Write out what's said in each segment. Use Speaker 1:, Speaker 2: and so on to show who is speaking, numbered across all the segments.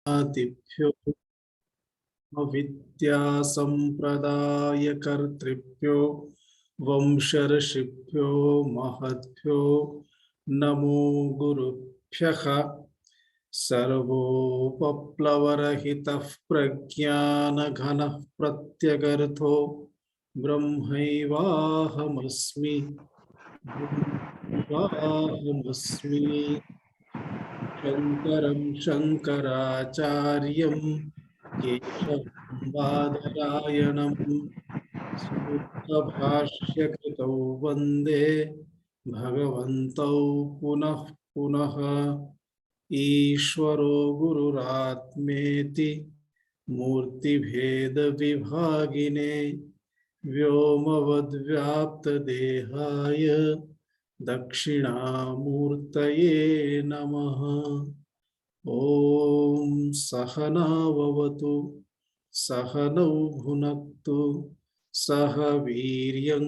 Speaker 1: आदिभ्यो विद्या संप्रदाय कर्तृभ्यो वंशर्षिभ्यो महद्भ्यो नमो गुरुभ्यः। सर्वोपप्लवरहितः प्रज्ञानघनः प्रत्यगर्थो ब्रह्मैवाहमस्मि शङ्करं शङ्कराचार्यं केशवं बादरायणं सूत्रभाष्यकृतौ वन्दे भगवन्तौ पुनः पुनः। ईश्वरो गुरुरात्मेति मूर्तिभेदविभागिने व्योमवद्व्याप्तदेहाय दक्षिणामूर्तये नमः। ॐ सहना भवतु सहनौ भुनक्तु सह वीर्यङ्करवावहै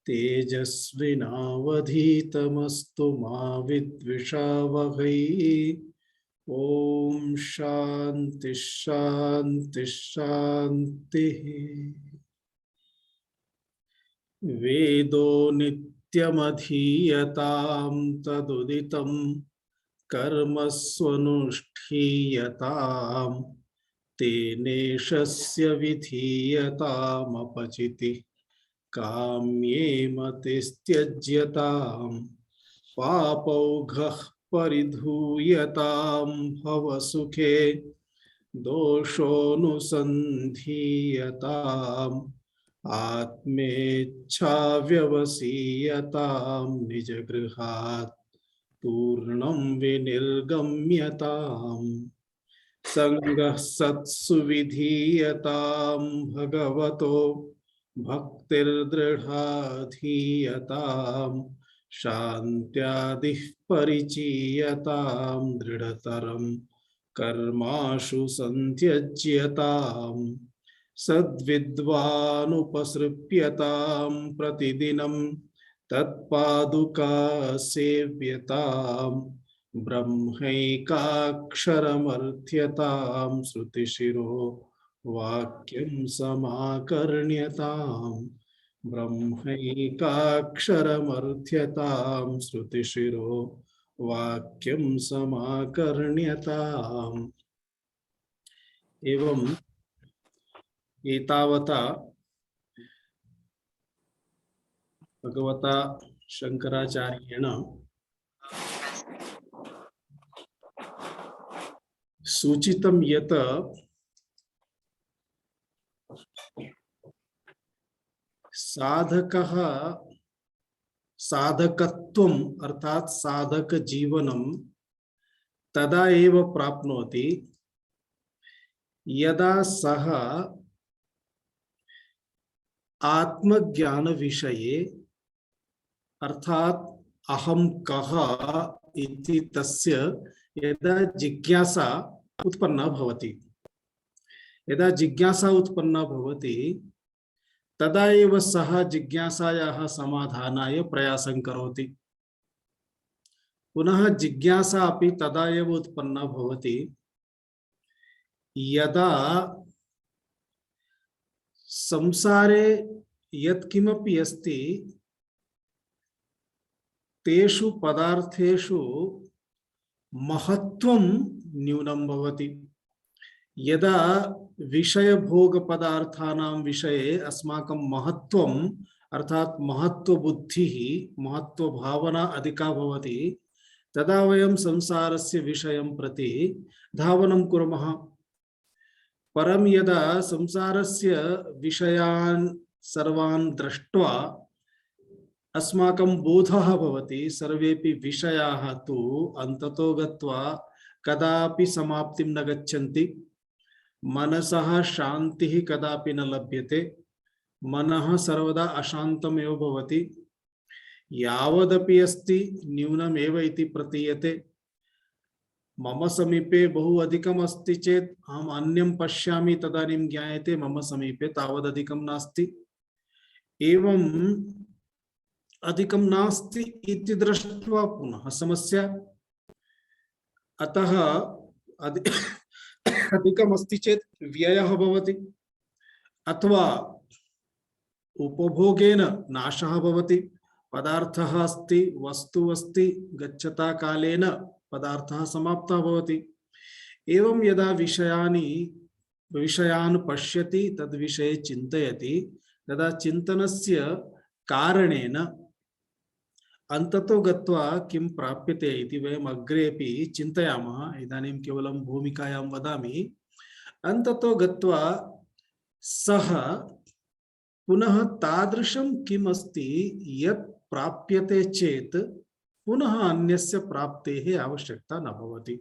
Speaker 1: तेजस्विनावधीतमस्तु मा विद्विषावहै। ॐ शान्ति शान्ति शान्तिः। वेदो नित्यमधीयतां तदुदितं कर्मस्वनुष्ठीयतां तेनेशस्य विधीयतामपचितिः काम्येमतिस्त्यज्यतां पापौघः परिधूयतां भवसुखे दोषोऽनुसन्धीयताम् आत्मेच्छाव्यवसीयतां निजगृहात् पूर्णं विनिर्गम्यताम् संगः सत्सु विधीयतां भगवतो भक्तिर्दृढाधीयतां शान्त्यादिः परिचीयतां दृढतरं कर्माशु सन्त्यज्यताम् सद्विद्वानुपसृप्यतां प्रतिदिनं तत्पादुका सेव्यतां ब्रह्मैकाक्षरमर्थ्यतां श्रुतिशिरो वाक्यं समाकर्ण्यतां ब्रह्मैकाक्षरमर्थ्यतां श्रुतिशिरो वाक्यं समाकर्ण्यताम्। एवं एतावता भगवता शंकराचार्येण सूचितं यत् साधकः साधकत्वम् अर्थात साधक जीवनं तदा एव प्राप्नोति यदा सः आत्मज्ञान विषये अर्थात अहम कः इति तस्य यदा जिज्ञासा उत्पन्ना भवति। यदा जिज्ञासा उत्पन्ना भवति तदा एव सः जिज्ञासायाः समाधानाय प्रयासं करोति। पुनः जिज्ञासा अपि तदा एव उत्पन्ना भवति यदा संसारे यत्किमपि अस्ति तेषु पदार्थेषु महत्त्वं न्यूनं भवति। यदा विषय भोग पदार्थानां विषये अस्माकं महत्त्वम् अर्थात महत्त्व बुद्धिः महत्त्व भावना अधिका भवति तदा वयं संसारस्य विषयं प्रति धावनं कुर्मः। परं यदा संसारस्य विषयान् सर्वान् दृष्ट्वा अस्माकं बोधः भवति सर्वेपि विषयाः तु अन्ततो गत्वा कदापि समाप्तिं न गच्छन्ति। मनसः शान्तिः कदापि न लभ्यते। मनः सर्वदा अशान्तमेव भवति। यावदपि अस्ति न्यूनमेव इति प्रतीयते। मम समीपे बहु अधिकम् अस्ति चेत् अहम् अन्यं पश्यामि तदानीं ज्ञायते मम समीपे तावदधिकं नास्ति। एवं अधिकं नास्ति इति दृष्ट्वा पुनः समस्या। अतः अधिकमस्ति चेत् व्ययः भवति अथवा उपभोगेन नाशः भवति। पदार्थः अस्ति, वस्तु अस्ति, गच्छता कालेन पदार्थः समाप्तः भवति। एवं यदा विषयान् पश्यति, तद्विषये चिन्तयति, तदा चिन्तनस्य कारणेन अन्ततो गत्वा किं प्राप्यते इति वयम् अग्रेपि चिन्तयामः। इदानीं केवलं भूमिकायां वदामि। अन्ततो गत्वा सः पुनः तादृशं किम् अस्ति यत् प्राप्यते चेत् पुनः अन्यस्य प्राप्तेः आवश्यकता न भवति,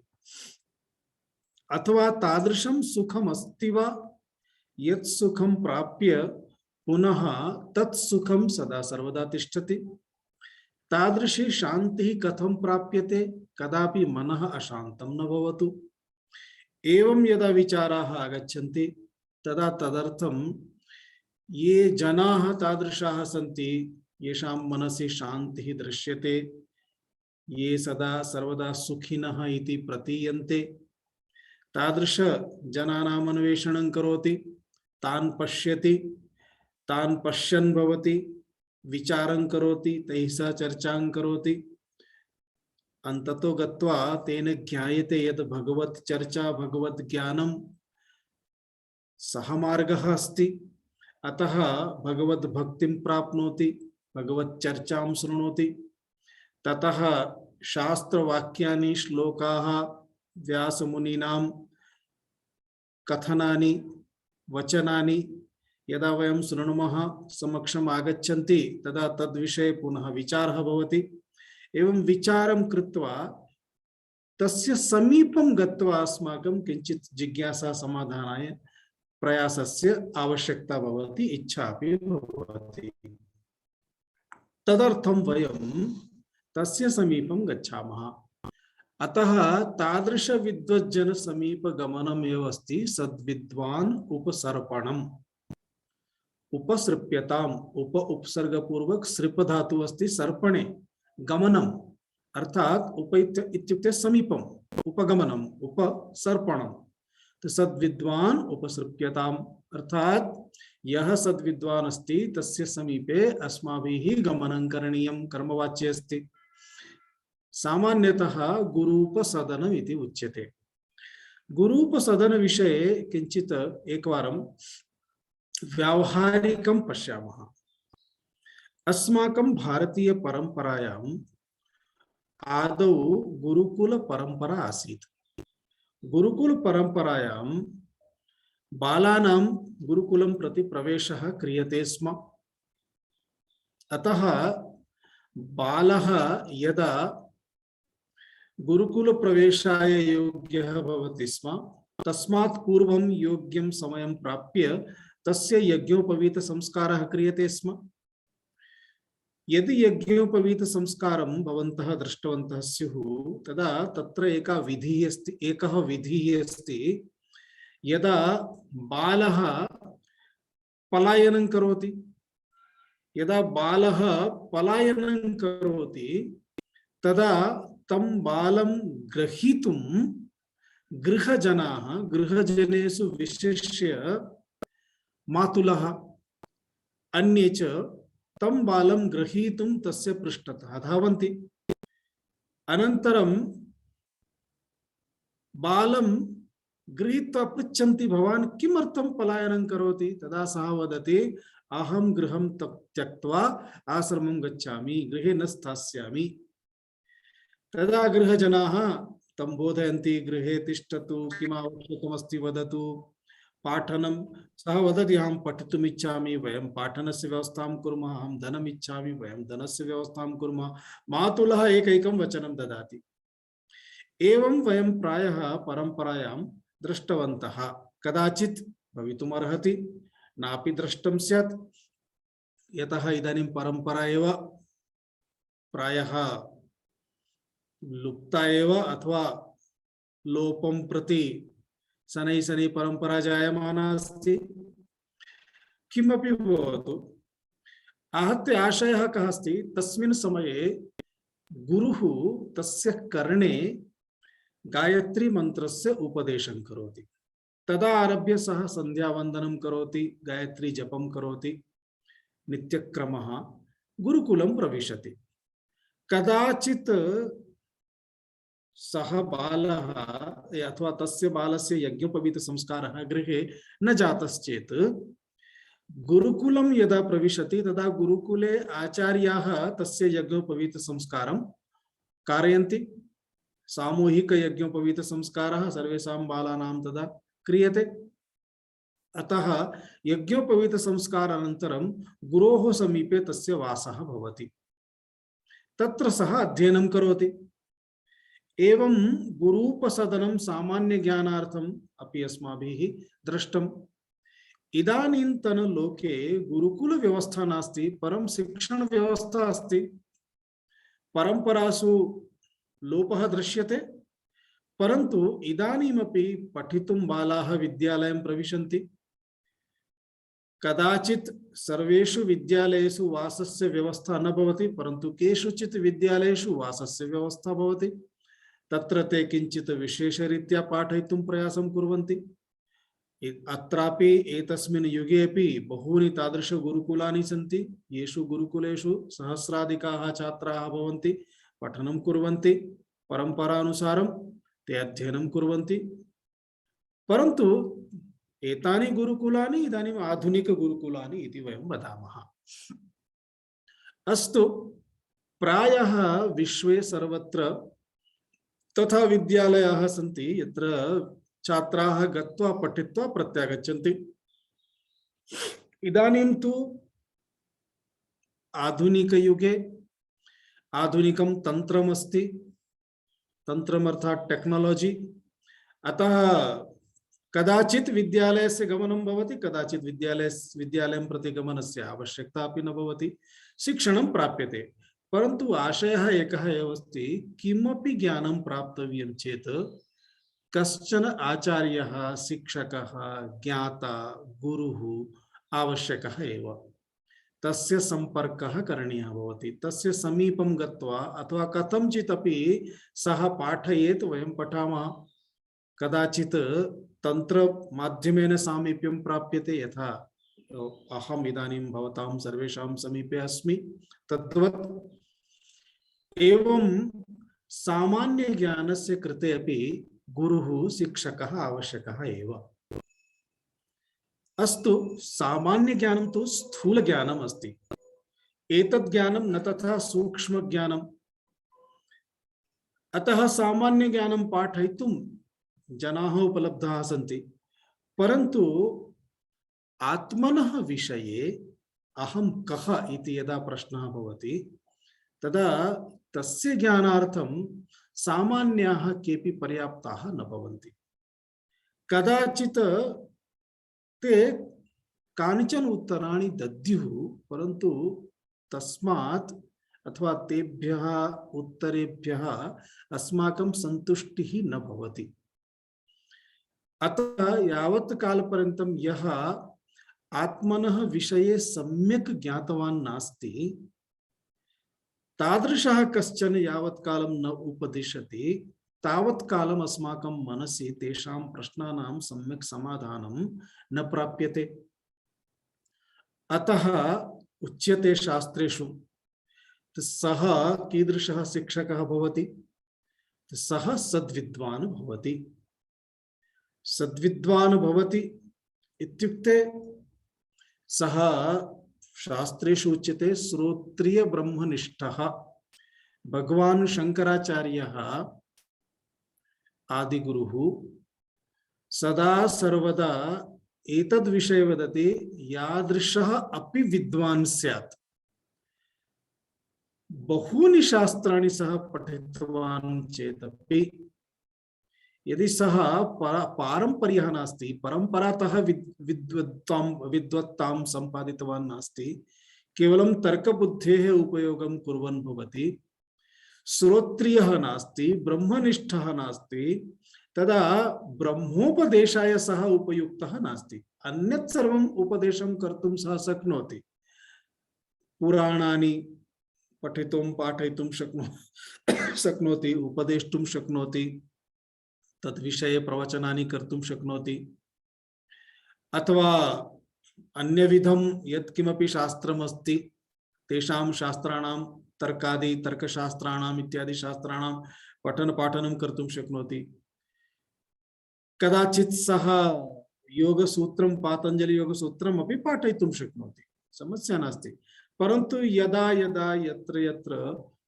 Speaker 1: अथवा तादृशं सुखम् अस्ति वा यत् सुखं प्राप्य पुनः तत् सुखं सदा सर्वदा तिष्ठति। तादृशी शान्तिः कथं प्राप्यते? कदापि मनः अशान्तं न भवतु। एवं यदा विचाराः आगच्छन्ति तदा तदर्थं ये जनाः तादृशाः सन्ति, येषां मनसि शान्तिः दृश्यते, ये सदा सर्वदा सुखिनः इति प्रतीयन्ते, तादृश जनानाम् अन्वेषणं करोति, तान् पश्यति, तान् पश्यन् भवति, विचारं करोति, तैः सह चर्चां करोति। अन्ततो गत्वा तेन ज्ञायते यत् भगवत् चर्चा, भगवत् ज्ञानं सः मार्गः अस्ति। अतः भगवद् भक्तिं प्राप्नोति, भगवत् चर्चां शृणोति। ततः शास्त्रवाक्यानि, श्लोकाः, व्यासमुनीनां कथनानि, वचनानि यदा वयं शृणुमः, समक्षम् आगच्छन्ति, तदा तद्विषये पुनः विचारः भवति। एवं विचारं कृत्वा तस्य समीपं गत्वा अस्माकं किञ्चित् जिज्ञासा समाधानाय प्रयासस्य आवश्यकता भवति, इच्छा अपि भवति। तदर्थं वयं तस्य समीपं गच्छामः। अतः तादृश विद्वज्जन समीप गमनम् एव अस्ति सद्विद्वान् उपसर्पणम्। उपसृप्यताम्, उप उपसर्ग पूर्वक सृप धातु अस्ति सर्पणे गमनम्, अर्थात उप इत्युक्ते समीपम्, उपगमनम्, उपसर्पणम्। तो सद्विद्वान् उपसृप्यताम् अर्थात यह सद्विद्वान् अस्ति तस्य समीपे अस्माभिः गमनं करणीयं, कर्मवाच्ये अस्ति। सामान्यतः गुरूपसदनम् इति उच्यते। गुरूपसदन विषये किञ्चित् एकवारं व्यावहारिकं पश्यामः। अस्माकं भारतीय परंपरायां आदौ गुरुकुल परंपरा आसीत्। गुरुकुल परंपरायां बालानां गुरुकुलं प्रति प्रवेशः क्रियते स्म। अतः बालः यदा गुरुकुल प्रवेशाय योग्यः भवति स्म, तस्मात् पूर्वं योग्यं समयं प्राप्य तस्य यज्ञोपवीत संस्कारः क्रियते स्म। यदि यज्ञोपवीत संस्कारं भवन्तः दृष्टवन्तः स्युः, तदा तत्र एकः विधिः अस्ति। यदा बालः पलायनं करोति, तदा तं बालं ग्रहीतुं गृहजनाः, गृहजनेषु विशिष्य मातुलः, अन्ये च तं बालं ग्रहीतुं तस्य पृष्ठतः धावन्ति। अनन्तरं बालं गृहीत्वा पृच्छन्ति, भवान् किमर्थं पलायनं करोति? तदा सः वदति, अहं गृहं त्यक्त्वा आश्रमं गच्छामि, गृहे न स्थास्यामि। तदा गृहजनाः तं बोधयन्ति, गृहे तिष्ठतु, किम् आवश्यकमस्ति वदतु। पाठनं, सः वदति, अहं पठितुम् इच्छामि, वयं पाठनस्य व्यवस्थां कुर्मः, अहं धनम् इच्छामि, वयं धनस्य व्यवस्थां कुर्मः। मातुलः एकैकं वचनं ददाति। एवं वयं प्रायः परंपरायां दृष्टवन्तः। कदाचित् भवितुम् अर्हति, नापि दृष्टं स्यात्, यतः इदानीं परंपरा एव प्रायः लुप्ता एव अथवा लोपं प्रति शनैः शनैः परंपरा जायमाना अस्ति। किमपि भवतु, आहत्य आशयः कः अस्ति? तस्मिन् समये गुरुः तस्य कर्णे गायत्री मंत्रस्य उपदेशं करोति। तदा आरभ्य सः संध्यावन्दनं करोति, गायत्री जपं करोति, नित्यक्रमः गुरुकुलं प्रविशति। कदाचित् सः बालः अथवा तस्य बालस्य यज्ञोपवीत संस्कारः गृहे न जातश्चेत् गुरुकुलं यदा प्रविशति तदा गुरुकुले आचार्याः तस्य यज्ञोपवीत संस्कारं कारयन्ति। सामूहिक यज्ञोपवीत संस्कारः सर्वेषां बालानां तदा क्रियते। अतः यज्ञोपवीत संस्कार अनन्तरं गुरोः समीपे तस्य वासः भवति, तत्र सः अध्ययनं करोति। एवं गुरूपसदनं सामान्य ज्ञानार्थम् अपि अस्माभिः दृष्टम्। इदानीन्तन लोके गुरुकुल व्यवस्था नास्ति, परं शिक्षण व्यवस्था अस्ति। परंपरासु लोपः दृश्यते, परन्तु इदानीमपि पठितुं बालाः विद्यालयं प्रविशन्ति। कदाचित् सर्वेषु विद्यालयेषु वासस्य व्यवस्था न भवति, परन्तु केषुचित् विद्यालयेषु वासस्य व्यवस्था भवति। तत्र ते किञ्चित् विशेषरीत्या पाठयितुं प्रयासं कुर्वन्ति। अत्रापि एतस्मिन् युगेपि बहूनि तादृश गुरुकुलानि सन्ति, येषु गुरुकुलेषु सहस्राधिकाः छात्राः भवन्ति, पठनं कुर्वन्ति, परम्परानुसारं ते अध्ययनं कुर्वन्ति। परन्तु एतानि गुरुकुलानि इदानीम् आधुनिक गुरुकुलानि इति वयं वदामः। अस्तु, प्रायः विश्वे सर्वत्र तथा विद्यालयाः सन्ति यत्र छात्राः गत्वा पठित्वा प्रत्यागच्छन्ति। इदानीं तु आधुनिकयुगे आधुनिकं तन्त्रमस्ति, तन्त्रम् अर्थात् टेक्नोलॉजी। अतः कदाचित् विद्यालयस्य गमनं भवति, कदाचित् विद्यालयं प्रति गमनस्य आवश्यकता अपि न भवति, शिक्षणं प्राप्यते। परन्तु आशयः एकः एव अस्ति, किमपि ज्ञानं प्राप्तव्यं चेत् कश्चन आचार्यः, शिक्षकः, ज्ञाता, गुरुः आवश्यकः एव। तस्य संपर्कः करणीयः भवति। तस्य समीपं गत्वा अथवा कथंचित् अपि सः पाठयेत्, वयं पठामः। कदाचित् तंत्र माध्यमेन सामीप्यं प्राप्यते, यथा अहम् इदानीं भवतां सर्वेषां समीपे अस्मि, तद्वत् एवं सामान्य ज्ञानस्य कृते अपि गुरुः, शिक्षकः आवश्यकः एव। अस्तु, सामान्य ज्ञानं तु स्थूल ज्ञानम् अस्ति। एतत् ज्ञानं न तथा सूक्ष्म ज्ञानम्। अतः सामान्य ज्ञानं पाठयितुं जनाः उपलब्धाः सन्ति, परन्तु आत्मनः विषये अहं कः इति यदा प्रश्नः भवति, तदा तस्य ज्ञानार्थं सामान्याः केऽपि पर्याप्ताः न भवन्ति। कदाचित् ते कानिचन उत्तराणि दद्युः, परन्तु तस्मात् अथवा तेभ्यः उत्तरेभ्यः अस्माकं सन्तुष्टिः न भवति। अतः यावत् कालपर्यन्तं यः आत्मनः विषये सम्यक् ज्ञातवान् नास्ति, तादृशः कश्चन यावत् कालं न उपदिशति, तावत् कालम् अस्माकं मनसि तेषां प्रश्नानां सम्यक् समाधानं न प्राप्यते। अतः उच्यते शास्त्रेषु, सः कीदृशः शिक्षकः भवति, सः सद्विद्वान् भवति। सद्विद्वान् भवति इत्युक्ते सः शास्त्रेषु उच्यते श्रोत्रिय ब्रह्मनिष्ठः। भगवान् शंकराचार्यः आदिगुरुः सदा सर्वदा एतद् विषये वदति, यादृशः अपि विद्वान् स्यात्। बहूनि शास्त्राणि सः पठितवान् चेदपि यदि सः पारंपर्यः नास्ति, परंपरातः विद्वत्तां सम्पादितवान् नास्ति, केवलं तर्कबुद्धेः उपयोगं कुर्वन् भवति, श्रोत्रियः नास्ति, ब्रह्मनिष्ठः नास्ति, तदा ब्रह्मोपदेशाय सः उपयुक्तः नास्ति। अन्यत् सर्वम् उपदेशं कर्तुं सः शक्नोति। पुराणानि पठितुं पाठयितुं शक्नोति, उपदेष्टुं शक्नोति, तद्विषये प्रवचनानि कर्तुं शक्नोति, अथवा अन्यविधं यत्किमपि शास्त्रमस्ति तेषां शास्त्राणां तर्कादि तर्कशास्त्राणाम् इत्यादि शास्त्राणां पठन पाठनं कर्तुं शक्नोति। कदाचित् सः योगसूत्रं पातंजलि योगसूत्रम् अपि पाठयितुं शक्नोति, समस्या नास्ति। परन्तु यदा यदा यत्र यत्र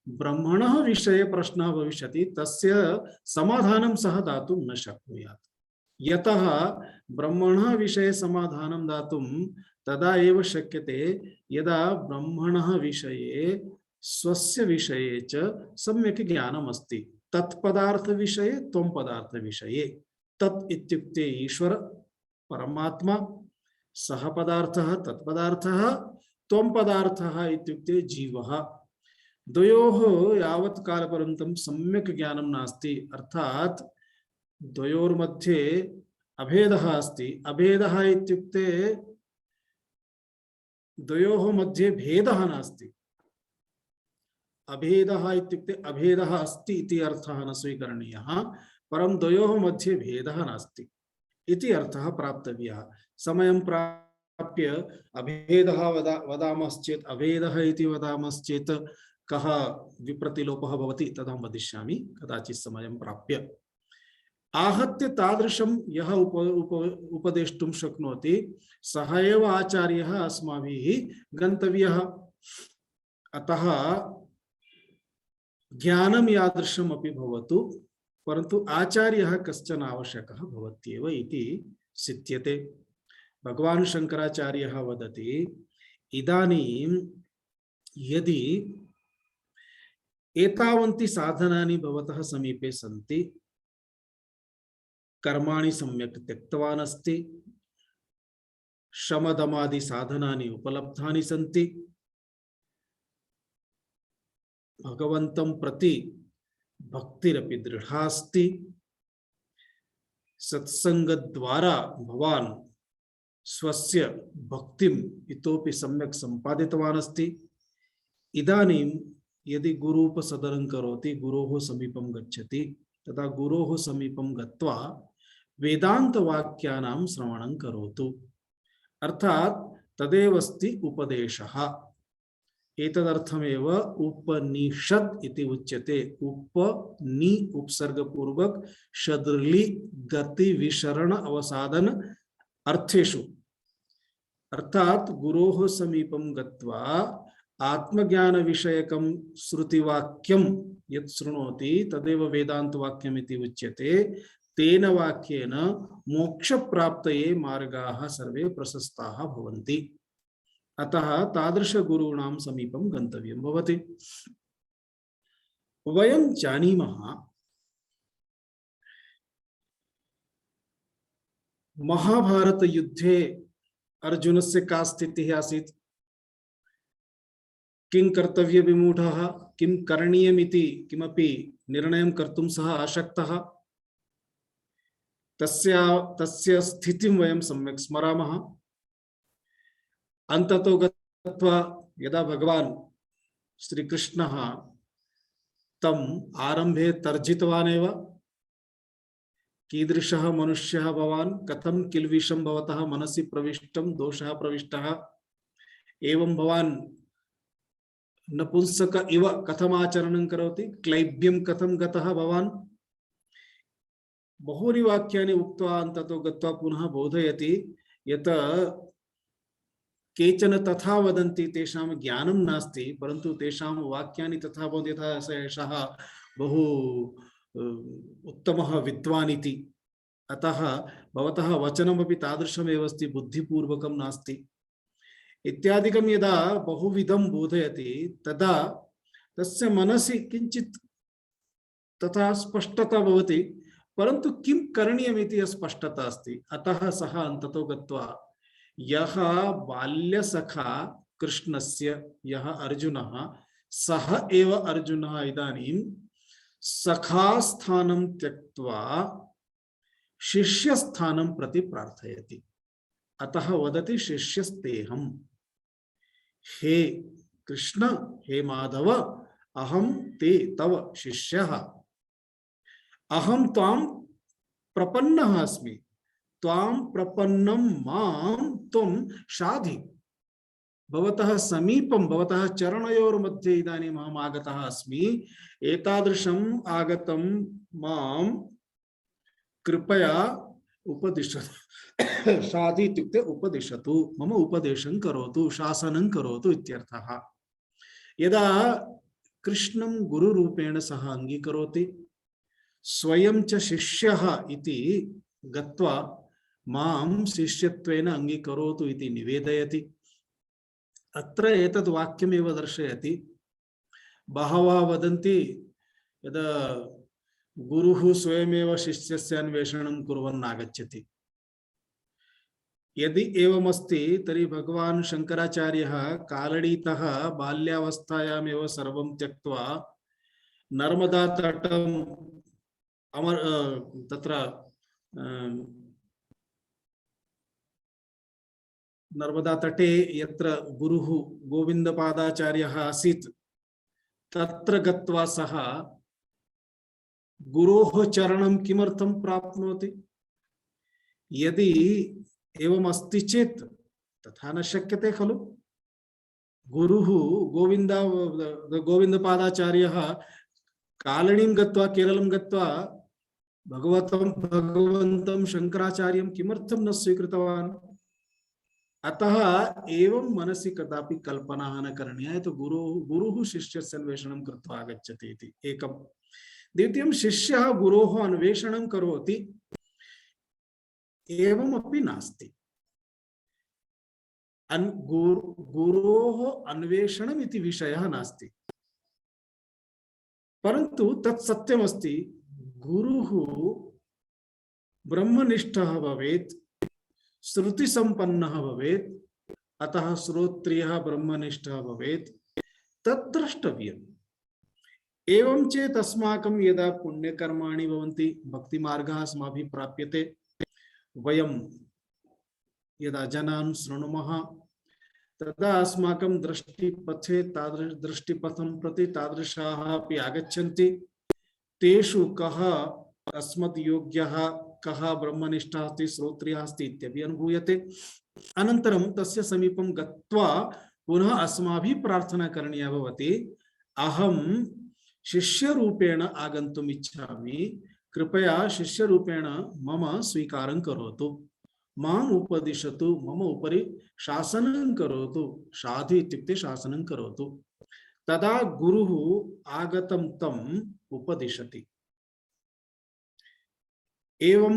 Speaker 1: ब्रह्मणः विषये प्रश्नः भविष्यति तस्य समाधानं सः दातुं न शक्नुयात्। यतः ब्रह्मणः विषये समाधानं दातुं तदा एव शक्यते यदा ब्रह्मणः विषये स्वस्य विषये च सम्यक् ज्ञानम् अस्ति। तत्पदार्थ विषये त्वं पदार्थ विषये, तत् इत्युक्ते ईश्वर परमात्मा, सः पदार्थः तत्पदार्थः, त्वं पदार्थः इत्युक्ते जीवः। द्वयोः यावत् कालपर्यन्तं सम्यक् ज्ञानं नास्ति, अर्थात् द्वयोर्मध्ये अभेदः अस्ति। अभेदः इत्युक्ते द्वयोः मध्ये भेदः नास्ति। अभेदः इत्युक्ते अभेदः अस्ति इति अर्थः न स्वीकरणीयः, परं द्वयोः मध्ये भेदः नास्ति इति अर्थः प्राप्तव्यः। समयं प्राप्य अभेदः वदामश्चेत् अभेदः इति वदामश्चेत् कः विप्रतिलोपः भवति तदहं वदिष्यामि कदाचित् समयं प्राप्य। आहत्य तादृशं यः उपदेष्टुं शक्नोति सः एव आचार्यः अस्माभिः गन्तव्यः। अतः ज्ञानं यादृशम् अपि भवतु, परन्तु आचार्यः कश्चन आवश्यकः भवत्येव इति सिद्ध्यते। भगवान् शङ्कराचार्यः वदति, इदानीं यदि एतावन्ति साधनानि भवतः समीपे सन्ति, कर्माणि सम्यक् त्यक्तवान् अस्ति, शमदमादि साधनानि उपलब्धानि सन्ति, भगवन्तं प्रति भक्तिरपि दृढा अस्ति, सत्संगद्वारा भवान् स्वस्य भक्तिम् इतोपि सम्यक् सम्पादितवान् अस्ति। इदानीं यदि गुरूपसदनं करोति, गुरोः समीपं गच्छति, तदा गुरोः समीपं गत्वा वेदान्तवाक्यानां श्रवणं करोतु। अर्थात् तदेव अस्ति उपदेशः। एतदर्थमेव उपनिषद् इति उच्यते। उपनि उपसर्गपूर्वक शदृलि गति विशरण अवसादन अर्थेषु। अर्थात् गुरोः समीपं गत्वा आत्मज्ञान विषयकं श्रुतिवाक्यं यत् शृणोति तदेव वेदान्तवाक्यम् इति उच्यते। तेन वाक्येन मोक्षप्राप्तये मार्गाः सर्वे प्रशस्ताः भवन्ति। अतः तादृश गुरूणां समीपं गन्तव्यं भवति। वयं जानीमः महाभारत युद्धे अर्जुनस्य का स्थितिः आसीत्? किं कर्तव्य विमूढः, किं करणीयमिति किमपि निर्णयं कर्तुं सः आशक्तः। तस्य स्थितिं वयं सम्यक् स्मरामः। अन्ततो गत्वा यदा भगवान् श्रीकृष्णः तम् आरम्भे तर्जितवान् एव, कीदृशः मनुष्यः भवान्, कथं किल्बिषं भवतः मनसि प्रविष्टं, दोषः प्रविष्टः, एवं भवान् नपुंसक इव कथमाचरणं करोति, क्लैब्यं कथं गतः भवान्। बहूनि वाक्यानि उक्त्वा अन्ततो गत्वा पुनः बोधयति यत् केचन तथा वदन्ति, तेषां ज्ञानं नास्ति, परन्तु तेषां वाक्यानि तथा भवन्ति यथा एषः बहु उत्तमः विद्वान् इति। अतः भवतः वचनमपि तादृशमेव अस्ति, बुद्धिपूर्वकं नास्ति इत्यादिकं यदा बहुविधं बोधयति तदा तस्य मनसि किञ्चित् तथा स्पष्टता भवति, परन्तु किं करणीयमिति अस्पष्टता अस्ति। अतः सः अन्ततो गत्वा यः बाल्यसखा कृष्णस्य, यः अर्जुनः, सः एव अर्जुनः इदानीं सखास्थानं त्यक्त्वा शिष्यस्थानं प्रति प्रार्थयति। अतः वदति शिष्यस्तेहम्। हे कृष्ण, हे माधव, अहं ते तव शिष्यः, अहं त्वां प्रपन्नः अस्मि, त्वां प्रपन्नं मां त्वं शाधि। भवतः समीपं भवतः चरणयोर्मध्ये इदानीम् अहम् आगतः अस्मि, एतादृशम् आगतं मां कृपया उपदिशतु। शाधि इत्युक्ते उपदिशतु, मम उपदेशं करोतु, शासनं करोतु इत्यर्थः। यदा कृष्णं गुरुरूपेण सः अङ्गीकरोति, स्वयं च शिष्यः इति गत्वा मां शिष्यत्वेन अङ्गीकरोतु इति निवेदयति। अत्र एतद् वाक्यमेव दर्शयति। बहवः वदन्ति यदा गुरुः स्वयमेव शिष्यस्य अन्वेषणं कुर्वन् आगच्छति। यदि एवमस्ति तर्हि भगवान् शङ्कराचार्यः कालडीतः बाल्यावस्थायामेव सर्वं त्यक्त्वा नर्मदा तटम् तत्र नर्मदा तटे यत्र गुरुः गोविन्दपादाचार्यः आसीत् तत्र गत्वा सः गुरोः चरणं किमर्थं प्राप्नोति? यदि एवम् अस्ति चेत् तथा न शक्यते खलु। गुरुः गोविन्दपादाचार्यः कालनीं गत्वा केरलं गत्वा भगवन्तं शङ्कराचार्यं किमर्थं न स्वीकृतवान्? अतः एवं मनसि कदापि कल्पना न करणीया। तो गुरुः शिष्यस्य अन्वेषणं कृत्वा आगच्छति इति एकम्। द्वितीयं, शिष्यः गुरोः अन्वेषणं करोति एवमपि नास्ति। गुरोः अन्वेषणम् इति विषयः नास्ति, परन्तु तत् सत्यमस्ति। गुरुः ब्रह्मनिष्ठः भवेत्, श्रुति संपन्नः भवेत्, अतः श्रोत्रियः ब्रह्मनिष्ठः भवेत्, तत् द्रष्टव्यम्। एवं चेत् अस्माकं यदा पुण्यकर्माणि भवन्ति, भक्तिमार्गः अस्माभिः प्राप्यते, वयं यदा जनान् शृणुमः तदा अस्माकं दृष्टिपथे दृष्टिपथं प्रति तादृशाः अपि आगच्छन्ति। तेषु कः अस्मद्योग्यः, कः ब्रह्मनिष्ठः अस्ति, श्रोत्रियः अस्ति इत्यपि अनुभूयते। अनन्तरं तस्य समीपं गत्वा पुनः अस्माभिः प्रार्थना करणीया भवति। अहं शिष्यरूपेण आगन्तुम् इच्छामि, कृपया शिष्यरूपेण मम स्वीकारं करोतु, माम् उपदिशतु, मम उपरि शासनं करोतु। शाधि इत्युक्ते शासनं करोतु। तदा गुरुः आगतं तम् उपदिशति। एवं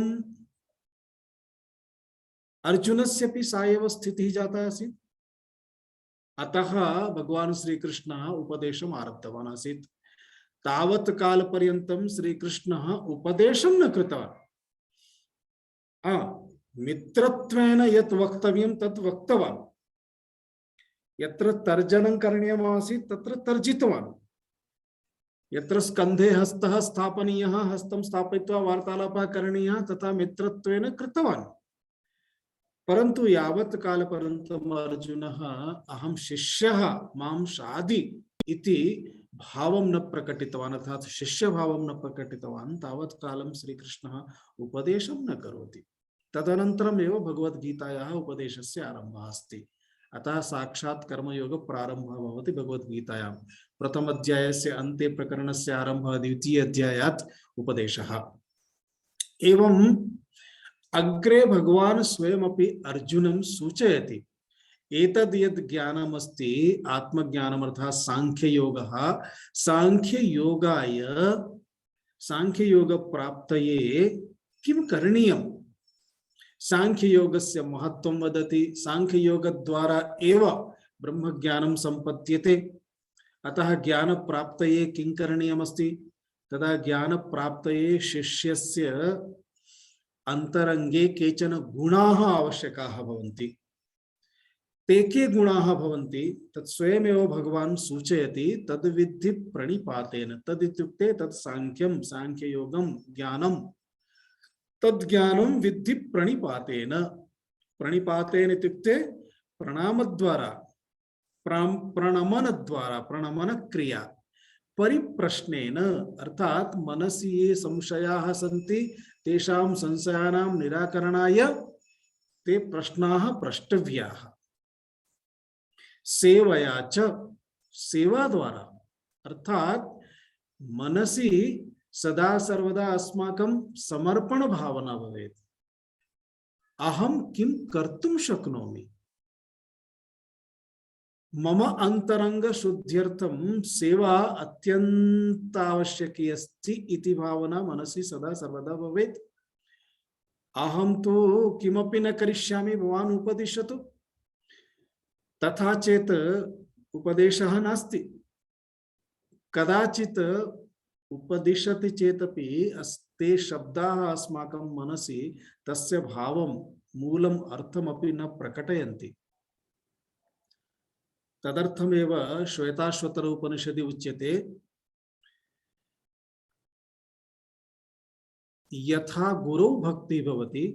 Speaker 1: अर्जुनस्यपि सा एव स्थितिः जाता आसीत्। अतः भगवान् श्रीकृष्णः उपदेशम् आरब्धवान् आसीत्। तावत् कालपर्यन्तं श्रीकृष्णः उपदेशं न कृतवान्। मित्रत्वेन यत् वक्तव्यं तत् वक्तवान्, यत्र तर्जनं करणीयम् आसीत् तत्र तर्जितवान्, यत्र स्कन्धे हस्तः स्थापनीयः हस्तं स्थापयित्वा वार्तालापः करणीयः तथा मित्रत्वेन कृतवान्। परन्तु यावत् कालपर्यन्तम् अर्जुनः अहं शिष्यः मां शाधि इति भावं न प्रकटितवान्, अर्थात् शिष्यभावं न प्रकटितवान्, तावत् कालं श्रीकृष्णः उपदेशं न करोति। तदनन्तरमेव भगवद्गीतायाः उपदेशस्य आरम्भः अस्ति। अतः साक्षात् कर्मयोग प्रारम्भः भवति भगवद्गीतायां। प्रथम अध्यायस्य अन्ते प्रकरणस्य आरम्भः, द्वितीय अध्यायात् उपदेशः। एवं अग्रे भगवान् स्वयमपि अर्जुनं सूचयति। एतद् यद् ज्ञानमस्ति आत्मज्ञानम् अर्थात् सांख्ययोगः, सांख्ययोगप्राप्तये किं करणीयम्? सांख्ययोगस्य महत्त्वं वदति। सांख्ययोगद्वारा एव ब्रह्मज्ञानं सम्पद्यते। अतः ज्ञानप्राप्तये किं करणीयमस्ति? तदा ज्ञानप्राप्तये शिष्यस्य अंतरंगे केचन गुणाः आवश्यकाः भवन्ति। ते के गुणाः भवन्ति तत् स्वयमेव भगवान् सूचयति। तद्विद्धि प्रणिपातेन। तदित्युक्ते तत् सांख्यं, सांख्ययोगं, ज्ञानं, तद्ज्ञानं विद्धि प्रणिपातेन। प्रणिपातेन इत्युक्ते प्रणामद्वारा, प्रणमनद्वारा, प्रणमन क्रिया, परिप्रश्नेन अर्थात मनसि ये संशयाः सन्ति तेषां संशयानां निराकरणाय ते प्रश्नाः प्रष्टव्याः। सेवया च, सेवा द्वारा, अर्थात मनसि सदा सर्वदा अस्माकं समर्पण भावना भवेत्। अहं किं कर्तुं शक्नोमि, मम अंतरंग शुद्ध्यर्थं सेवा अत्यंत आवश्यकी अस्ति इति भावना मनसि सदा सर्वदा भवेत्। अहं तु किमपि न करिष्यामि, भवान् उपदिशतु, तथा चेत् उपदेशः नास्ति। कदाचित् उपदिशति चेदपि ते शब्दाः अस्माकं मनसि तस्य भावं मूलम् अर्थमपि न प्रकटयन्ति। तदर्थमेव श्वेताश्वतर उपनिषदि उच्यते यथा गुरौ भक्ति भवति,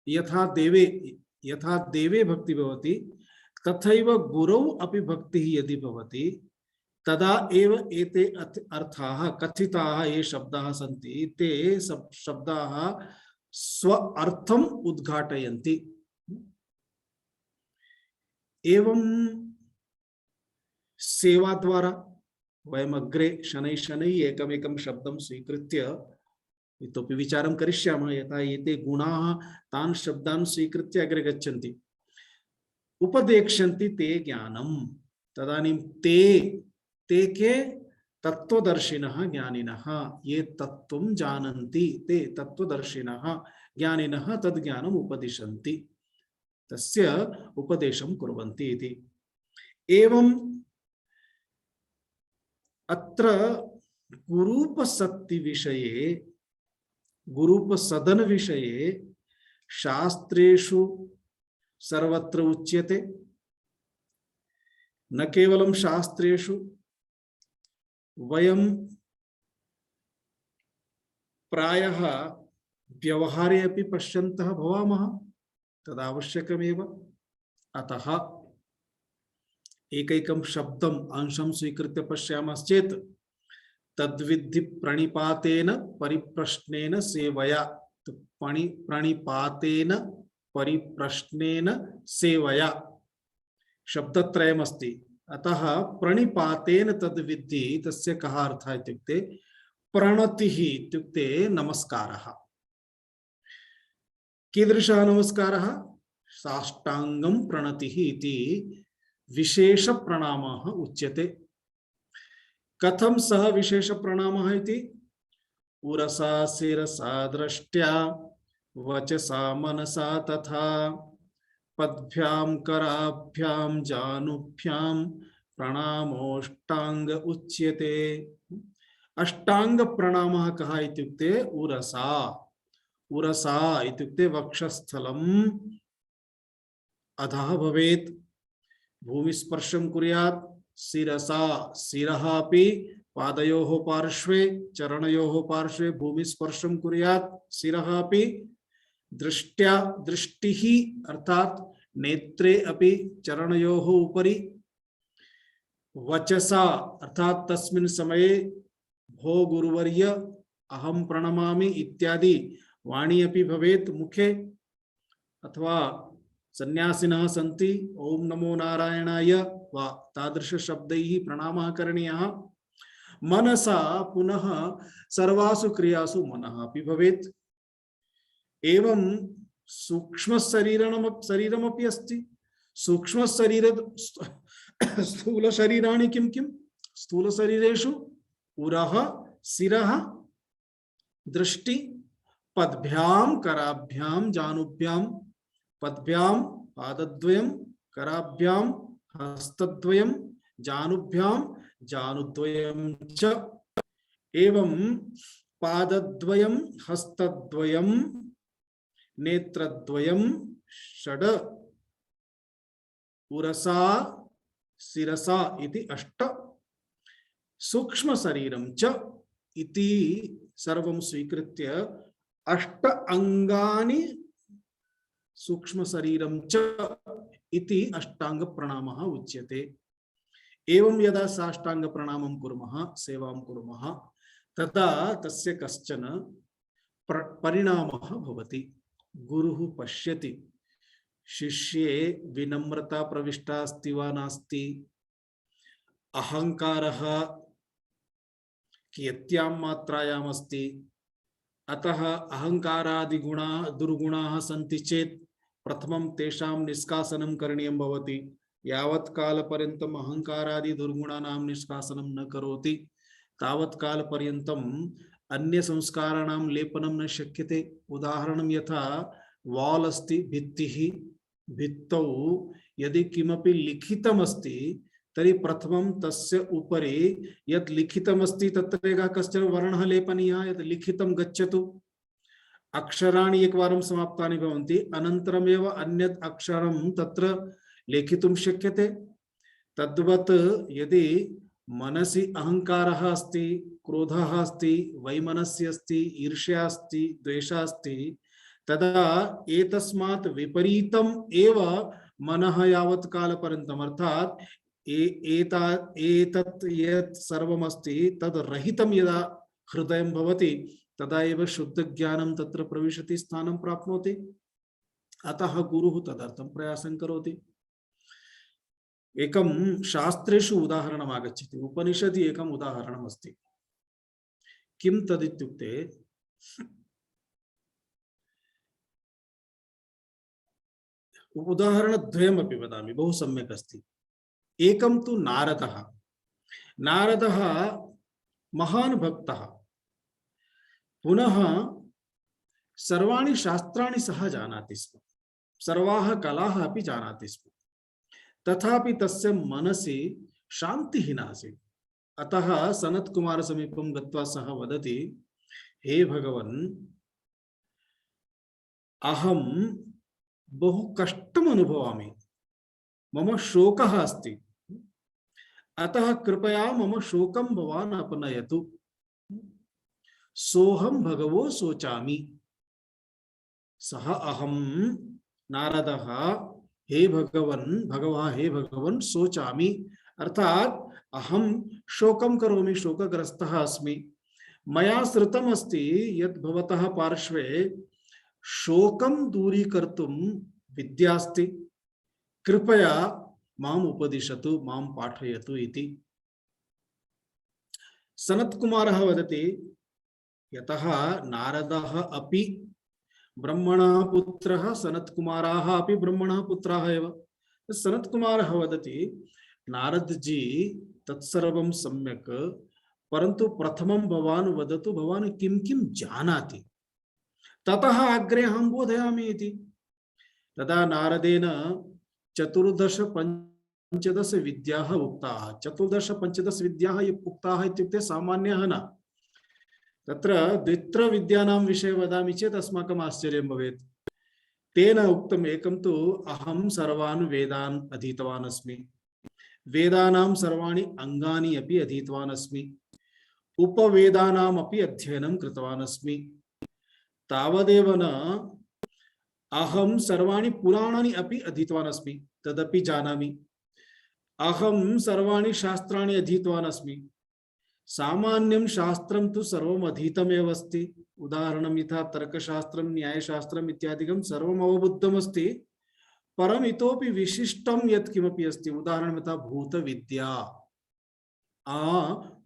Speaker 1: यथा देवे भक्ति भवति, तथैव गुरौ अपि भक्तिः यदि भवति तदा एव एते अर्थाः कथिताः ये शब्दाः सन्ति ते शब्दाः स्व अर्थम् उद्घाटयन्ति। एवं सेवा द्वारा वयम् अग्रे शनैः शनैः एकमेकं शब्दं स्वीकृत्य इतोपि विचारं करिष्यामः। यथा एते गुणाः तान् शब्दान् स्वीकृत्य अग्रे गच्छन्ति। उपदेक्ष्यन्ति ते ज्ञानं, तदानीं ते के तत्त्वदर्शिनः ज्ञानिनः, ये तत्त्वं जानन्ति ते तत्त्वदर्शिनः ज्ञानिनः तद् ज्ञानम् उपदिशन्ति, तस्य उपदेशं कुर्वन्ति इति। एवं अत्र गुरूपसक्ति विषये, गुरूपसदन विषये शास्त्रेषु सर्वत्र उच्यते। न केवलं शास्त्रेषु, वयं प्रायः व्यवहारे अपि पश्यन्तः भवामः, तदावश्यकमेव। अतः एकैकं शब्दम् अंशं स्वीकृत्य पश्यामश्चेत् तद्विद्धि प्रणिपातेन परिप्रश्नेन सेवया। प्रणिपातेन परिप्रश्नेन सेवया शब्दत्रयमस्ति। अतः प्रणिपातेन तद्विद्धि, तस्य कः अर्थः इत्युक्ते प्रणतिः इत्युक्ते नमस्कारः। कीदृशः नमस्कारः? साष्टांगं प्रणतिः इति विशेष प्रणामः उच्यते। कथं सः विशेष प्रणामः इति? उरसा शिरसा दृष्ट्या वचसा मनसा तथा पद्भ्यां कराभ्यां जानुभ्यां प्रणामोष्टांग उच्यते। अष्टांग प्रणामः कः इत्युक्ते उरसा। उरसा इत्युक्ते वक्षस्थलम् अधः भवेत्, भूमिस्पर्शं कुर्यात्। शिरसा, शिरः अपि पादयोः पार्श्वे चरणयोः पार्श्वे भूमिस्पर्शं कुर्यात्, शिरः अपि। दृष्ट्या, दृष्टिः अर्थात नेत्रे अपि चरणयोः उपरि। वचसा अर्थात तस्मिन् समये भो गुरुवर्य अहं प्रणमामि इत्यादि वाणी अपि भवेत् मुखे। अथवा सन्यासिनः सन्ति, ओम नमो नारायणाय वा तादृश शब्दैः प्रणामः करणीयः। मनसा पुनः सर्वासु क्रियासु मनः अपि भवेत्। एवं सूक्ष्म शरीरमपि अस्ति। सूक्ष्म शरीर स्थूल शरीराणि किं किं? स्थूल शरीरेषु उरः, शिरः, दृष्टि, पद्भ्यां कराभ्यां जानुभ्यां। पद्भ्यां पादद्वयं, कराभ्यां हस्तद्वयं, जानुभ्यां जानुद्वयं च। एवं पादद्वयं, हस्तद्वयं, नेत्रद्वयं, षड उरसा शिरसा इति अष्ट। सूक्ष्म शरीरं च इति सर्वं स्वीकृत्य अष्ट अंगानि सूक्ष्म शरीरं च इति अष्टांग प्रणामः उच्यते। एवं यदा साष्टांग प्रणामं कुर्मः, सेवां कुर्मः, तदा तस्य कश्चन परिणामः भवति। गुरुः पश्यति शिष्ये विनम्रता प्रविष्टा अस्ति वा नास्ति, अहंकारः कियत्यां मात्रायाम् अस्ति, अतः अहंकारादिगुणा दुर्गुणाः सन्ति चेत् प्रथमं तेषां निष्कासनं करणीयं भवति। यावत् कालपर्यन्तम् अहंकारादि दुर्गुणानां निष्कासनं न करोति तावत् कालपर्यन्तम् अन्य संस्काराणां लेपनं न शक्यते। उदाहरणं यथा वाल् अस्ति, भित्तिः, भित्तौ यदि किमपि लिखितमस्ति तर्हि प्रथमं तस्य उपरि यत् लिखितमस्ति तत्र एकः कश्चन वर्णः लेपनीयः, यत् लिखितं गच्छतु। अक्षराणि एकवारं समाप्तानि भवन्ति अनन्तरमेव अन्यत् अक्षरं तत्र लेखितुं शक्यते। तद्वत् यदि मनसि अहंकारः अस्ति, क्रोधः अस्ति, वैमनस्यम् अस्ति, ईर्ष्या अस्ति, द्वेषः अस्ति, तदा एतस्मात् विपरीतम् एव मनः यावत् कालपर्यन्तम् अर्थात् एतत् यत् सर्वमस्ति तद् रहितं यदा हृदयं भवति तदा एव शुद्धज्ञानं तत्र प्रविशति, स्थानं प्राप्नोति। अतः गुरुः तदर्थं प्रयासं करोति। एकं शास्त्रेषु उदाहरणम् आगच्छति, उपनिषदि एकम् उदाहरणम् अस्ति। किं तदित्युक्ते उदाहरणद्वयमपि वदामि, बहु सम्यक् अस्ति। एकं तु नारदः। नारदः महान् भक्तः, पुनः सर्वाणि शास्त्राणि सः जानाति स्म, सर्वाः कलाः अपि जानाति स्म, तथापि तस्य मनसि शान्तिः नासीत्। अतः सनत्कुमार समीपं गत्वा सः वदति, हे भगवन्, अहं बहु कष्टम् अनुभवामि, मम शोकः अस्ति, अतः कृपया मम शोकं भवान् अपनयतु। सोहम भगवो शोचामि। सः अहं नारदः हे भगवन्, भगवः हे भगवन् शोचामि, अर्थात अहं शोकं करोमि, शोकग्रस्तः अस्मि। मया श्रुतम् अस्ति यत् भवतः पार्श्वे शोकं दूरीकर्तुं विद्या अस्ति, कृपया माम् उपदिशतु, मां पाठयतु इति। सनत्कुमारः वदति, यतः नारदः अपि ब्रह्मणः पुत्रः, सनत्कुमाराः अपि ब्रह्मणः पुत्राः एव। सनत्कुमारः वदति, नारद जी तत्सर्वं सम्यक्, परन्तु प्रथमं भवान् वदतु, भवान् किं किं जानाति, ततः अग्रे अहं बोधयामि इति। तदा नारदेन 14-15 विद्याः उक्ताः। 14-15 विद्याः उक्ताः इत्युक्ते सामान्यः न। तत्र द्वित्रविद्यानां विषये वदामि चेत् अस्माकम् आश्चर्यं भवेत्। तेन उक्तम्, एकं तु अहं सर्वान् वेदान् अधीतवान् अस्मि, वेदानां सर्वाणि अङ्गानि अपि अधीतवान् अस्मि, उपवेदानाम् अपि अध्ययनं कृतवान् अस्मि। तावदेव न, अहं सर्वाणि पुराणानि अपि अधीतवान् अस्मि, तदपि जानामि। अहं सर्वाणि शास्त्राणि अधीतवान् अस्मि। सामान्यं शास्त्रं तु सर्वम् अधीतमेव अस्ति। उदाहरणं यथा तर्कशास्त्रं, न्यायशास्त्रम् इत्यादिकं सर्वम् अवबुद्धम् अस्ति, परम् इतोपि विशिष्टं यत् किमपि अस्ति। उदाहरणं यथा भूतविद्या,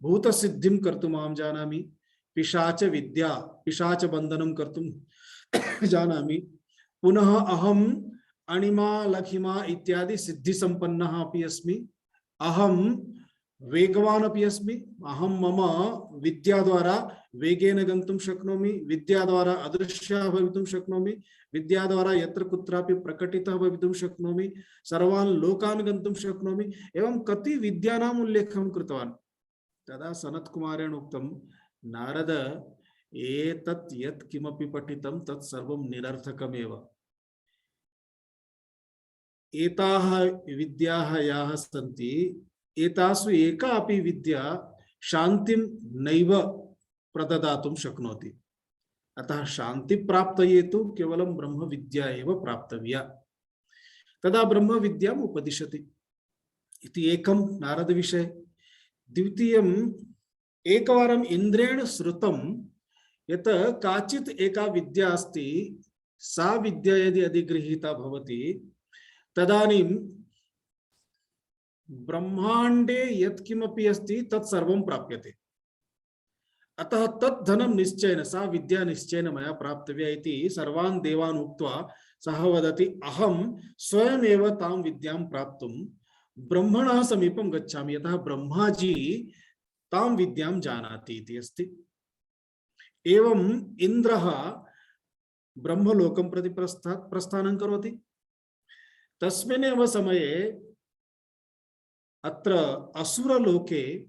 Speaker 1: भूतसिद्धिं कर्तुम् अहं जानामि। पिशाच विद्या, पिशाचबन्धनं कर्तुं जानामि। पुनः अहम् अणिमा लघिमा इत्यादि सिद्धिसम्पन्नः अपि अस्मि। अहं वेगवान् अपि अस्मि। अहं मम विद्या द्वारा वेगेन गन्तुं शक्नोमि, विद्या द्वारा अदृश्यः भवितुं शक्नोमि, विद्या द्वारा यत्र कुत्रापि प्रकटितः भवितुं शक्नोमि, सर्वान् लोकान् गन्तुं शक्नोमि। एवं कति विद्यानाम् उल्लेखं कृतवान्। तदा सनत्कुमारेण उक्तं, नारद, एतत् यत् किमपि पठितं तत् सर्वं निरर्थकमेव। एताः विद्याः याः सन्ति, एतासु एका अपि विद्या शान्तिं नैव प्रददातुं शक्नोति। अतः शान्तिप्राप्तये तु केवलं ब्रह्मविद्या एव प्राप्तव्या। तदा ब्रह्मविद्याम् उपदिशति इति एकं नारदविषये। द्वितीयम्, एकवारम् इन्द्रेण श्रुतं यत् काचित् एका विद्या अस्ति, सा विद्या यदि अधिगृहीता भवति तदानीं ब्रह्मांडे यत्किमपि अस्ति तत् सर्वं प्राप्यते। अतः तत् धनं निश्चयेन, सा विद्या निश्चयेन मया प्राप्तव्या इति सर्वान् देवान् उक्त्वा सः वदति, अहं स्वयमेव तां विद्यां प्राप्तुं ब्रह्मणः समीपं गच्छामि, यतः ब्रह्माजी तां विद्यां जानाति इति अस्ति। एवं इन्द्रः ब्रह्मलोकं प्रति प्रस्थानं करोति। तस्मिन्नेव समये अत्र असुरलोके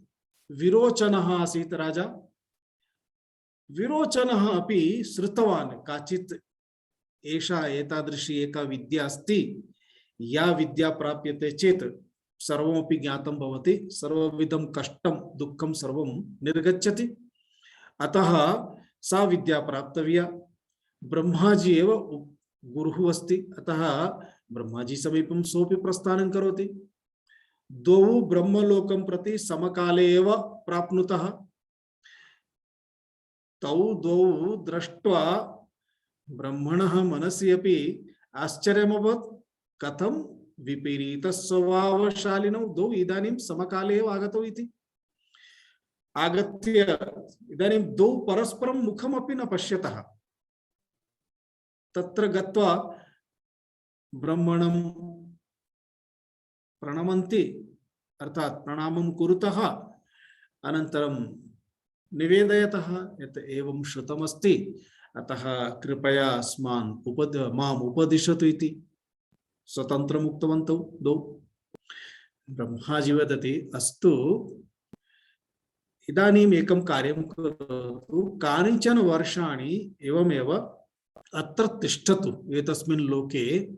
Speaker 1: विरोचनः आसीत् राजा। विरोचनः अपि श्रुतवान् काचित् एषा एतादृशी एका विद्या अस्ति, या विद्या प्राप्यते चेत् सर्वमपि ज्ञातं भवति, सर्वविधं कष्टं दुःखं सर्वं निर्गच्छति, अतः सा विद्या प्राप्तव्या। ब्रह्माजी एव गुरुः अस्ति, अतः ब्रह्माजी समीपं सोऽपि प्रस्थानं करोति। द्वौ ब्रह्मलोकं प्रति समकाले एव प्राप्नुतः। तौ द्वौ दृष्ट्वा ब्रह्मणः मनसि अपि आश्चर्यमभवत्, कथं विपरीतस्वभावशालिनौ द्वौ इदानीं समकाले एव आगतौ इति। आगत्य इदानीं द्वौ परस्परं मुखमपि न पश्यतः तत्र गत्वा ब्रह्मणं प्रणमन्ति, अर्थात् प्रणामं कुरुतः, अनन्तरं निवेदयतः यत् एवं श्रुतमस्ति, अतः कृपया माम् उपदिशतु इति स्वतन्त्रम् उक्तवन्तौ द्वौ। ब्रह्माजी वदति, अस्तु, इदानीम् एकं कार्यं करोतु, कानिचन वर्षाणि एवमेव अत्र तिष्ठतु, एतस्मिन् लोके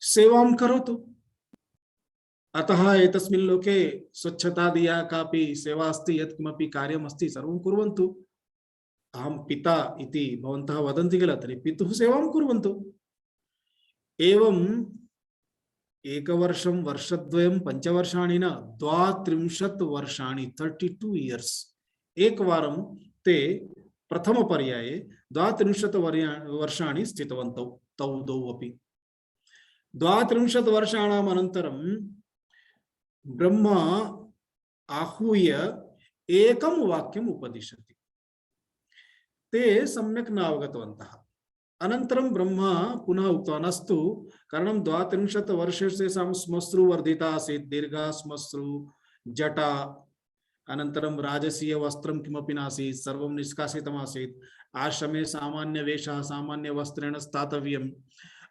Speaker 1: सेवां करोतु। अतः एतस्मिन् लोके स्वच्छतादिया कापि सेवा अस्ति, यत्किमपि कार्यम् अस्ति सर्वं कुर्वन्तु। अहं पिता इति भवन्तः वदन्ति किल, तर्हि पितुः सेवां कुर्वन्तु। एवं एकवर्षं, वर्षद्वयं, पञ्चवर्षाणि न, 32 वर्षाणि, 32 इयर्स, एकवारं ते प्रथमपर्याये 32 वर्षाणि स्थितवन्तौ तौ द्वौ अपि। 32 वर्षाणाम् अनन्तरं ब्रह्मा आहूय एकं वाक्यम् उपदिशति। ते सम्यक् न अवगतवन्तः। अनन्तरं ब्रह्मा पुनः उक्तवान्, अस्तु, कारणं 32 वर्षस्य श्मश्रु वर्धिता आसीत्, दीर्घा श्मश्रु, जटा, अनन्तरं राजसीय वस्त्रं किमपि नासीत्, सर्वं निष्कासितम् आसीत्। आश्रमे सामान्य वेषः, सामान्य वस्त्रेण स्थातव्यम्।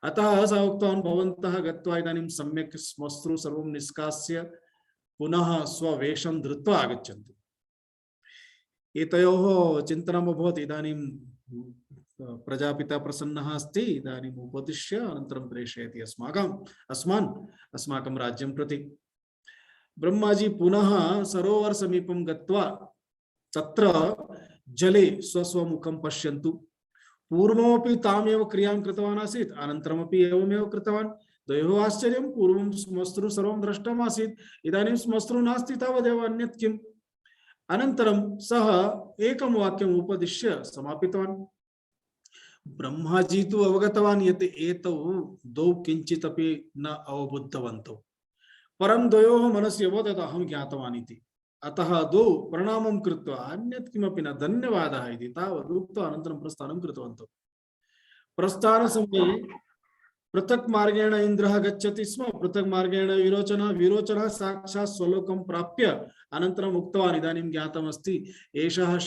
Speaker 1: अतः सः उक्तवान्, भवन्तः गत्वा इदानीं सम्यक् श्मश्रु सर्वं निष्कास्य पुनः स्ववेषं धृत्वा आगच्छन्तु। एतयोः चिन्तनम् अभवत्, इदानीं प्रजापिता प्रसन्नः अस्ति, इदानीम् उपदिश्य अनन्तरं प्रेषयति अस्माकं राज्यं प्रति। ब्रह्माजी पुनः सरोवर समीपं गत्वा तत्र जले स्वस्वमुखं पश्यन्तु। पूर्वमपि तामेव क्रियां कृतवान् आसीत्, अनन्तरमपि एवमेव कृतवान्। द्वयोः आश्चर्यं, पूर्वं श्मश्रु सर्वं दृष्टम् आसीत्, इदानीं श्मश्रु नास्ति तावदेव, अन्यत् किम्। अनन्तरं सः एकं वाक्यम् उपदिश्य समापितवान्। ब्रह्माजी तु अवगतवान् यत् एतौ द्वौ किञ्चिदपि न अवबुद्धवन्तौ, परं द्वयोः मनसि अवदत् अहं ज्ञातवान् इति। अतः द्वौ प्रणामं कृत्वा अन्यत् किमपि न, धन्यवादः इति तावत् उक्त्वा अनन्तरं प्रस्थानं कृतवन्तौ। प्रस्थानसमये पृथक् मार्गेण इन्द्रः गच्छति स्म, पृथक् मार्गेण विरोचनः साक्षात् स्वलोकं प्राप्य अनन्तरम् उक्तवान्, इदानीं ज्ञातमस्ति एषः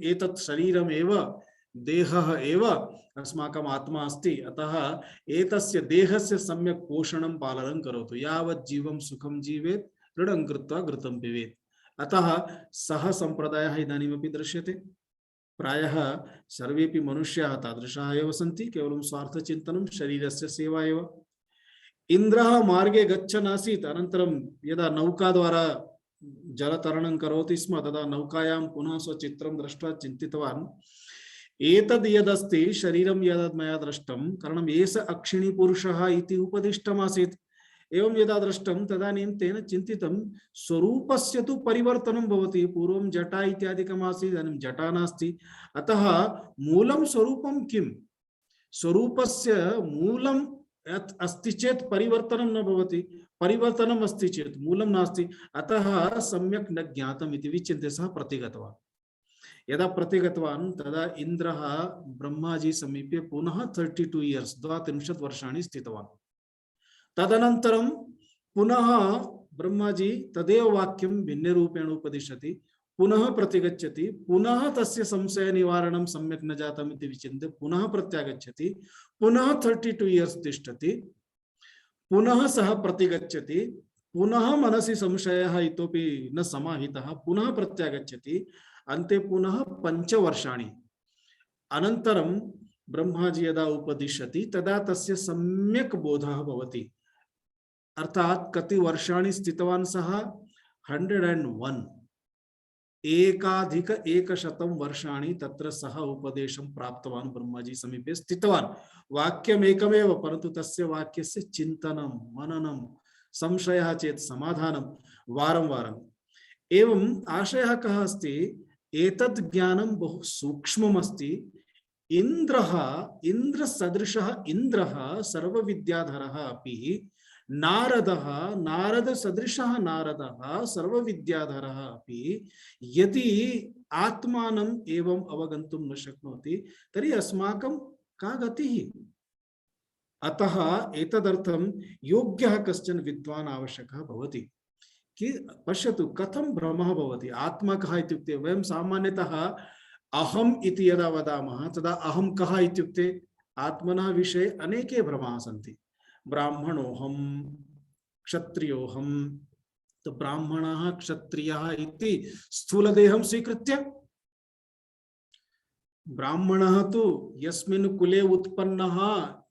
Speaker 1: एतत् शरीरमेव, देहः एव अस्माकम् आत्मा अस्ति, अतः एतस्य देहस्य सम्यक् पोषणं पालनं करोतु, यावत् जीवं सुखं जीवेत्, ऋणं कृत्वा घृतं पिबेत्। अतः सः सम्प्रदायः इदानीमपि दृश्यते। प्रायः सर्वेपि मनुष्याः तादृशाः एव सन्ति, केवलं स्वार्थचिन्तनं, शरीरस्य सेवा एव। इन्द्रः मार्गे गच्छन् आसीत्, अनन्तरं यदा नौकाद्वारा जलतरणं करोति स्म, तदा नौकायां पुनः स्वचित्रं दृष्ट्वा चिन्तितवान्, एतद् यदस्ति शरीरं यद् मया दृष्टं, कारणम् एष अक्षिणी पुरुषः इति उपदिष्टम् आसीत्, एवं यदा दृष्टं तदानीं तेन चिन्तितं स्वरूपस्य तु परिवर्तनं भवति। पूर्वं जटा इत्यादिकम् आसीत्, इदानीं जटा नास्ति। अतः मूलं स्वरूपं किं? स्वरूपस्य मूलं यत् अस्ति चेत् परिवर्तनं न भवति, परिवर्तनम् अस्ति चेत् मूलं नास्ति। अतः सम्यक् न ज्ञातम् इति विचिन्त्य सः प्रतिगतवान्। यदा प्रतिगतवान् तदा इन्द्रः ब्रह्माजी समीपे पुनः 32 इयर्स् 32 वर्षाणि स्थितवान्। तदनन्तरं पुनः ब्रह्माजी तदेव वाक्यं भिन्नरूपेण उपदिशति, पुनः प्रतिगच्छति, पुनः तस्य संशय निवारणं सम्यक् न जातम् इति विचिन्त्य पुनः प्रत्यागच्छति, पुनः 32 इयर्स् तिष्ठति, पुनः सः प्रतिगच्छति, पुनः मनसि संशयः इतोपि न समाहितः, पुनः प्रत्यागच्छति, अन्ते पुनः 5 वर्षाणि अनन्तरं ब्रह्माजी यदा उपदिशति तदा तस्य सम्यक् बोधः भवति। अर्थात कति वर्षाणि स्थितवान् सः? 101 एकाधिक 100 वर्षाणि तत्र सः उपदेशं प्राप्तवान्, ब्रह्माजी समीपे स्थितवान्। वाक्यमेकमेव, परन्तु तस्य वाक्यस्य चिन्तनं, मननं, संशयः चेत् समाधानं वारं वारम्। एवम् आशयः कः अस्ति? एतद् ज्ञानं बहु सूक्ष्मम् अस्ति। इन्द्रः, इन्द्रसदृशः इन्द्रः सर्वविद्याधरः अपि, नारदः, नारदसदृशः नारदः सर्वविद्याधरः अपि यदि आत्मानम् एवम् अवगन्तुं न शक्नोति तर्हि अस्माकं का गतिः? अतः एतदर्थं योग्यः कश्चन विद्वान् आवश्यकः भवति। कि पश्यतु कथं भ्रमः भवति। आत्मा कः इत्युक्ते वयं सामान्यतः अहम् इति यदा वदामः तदा अहं कः इत्युक्ते आत्मनः विषये अनेके भ्रमाः सन्ति। ब्राह्मणोऽहं, क्षत्रियोऽहं, तो ब्राह्मणः क्षत्रियः इति स्थूलदेहं स्वीकृत्य, ब्राह्मणः तु यस्मिन् कुले उत्पन्नः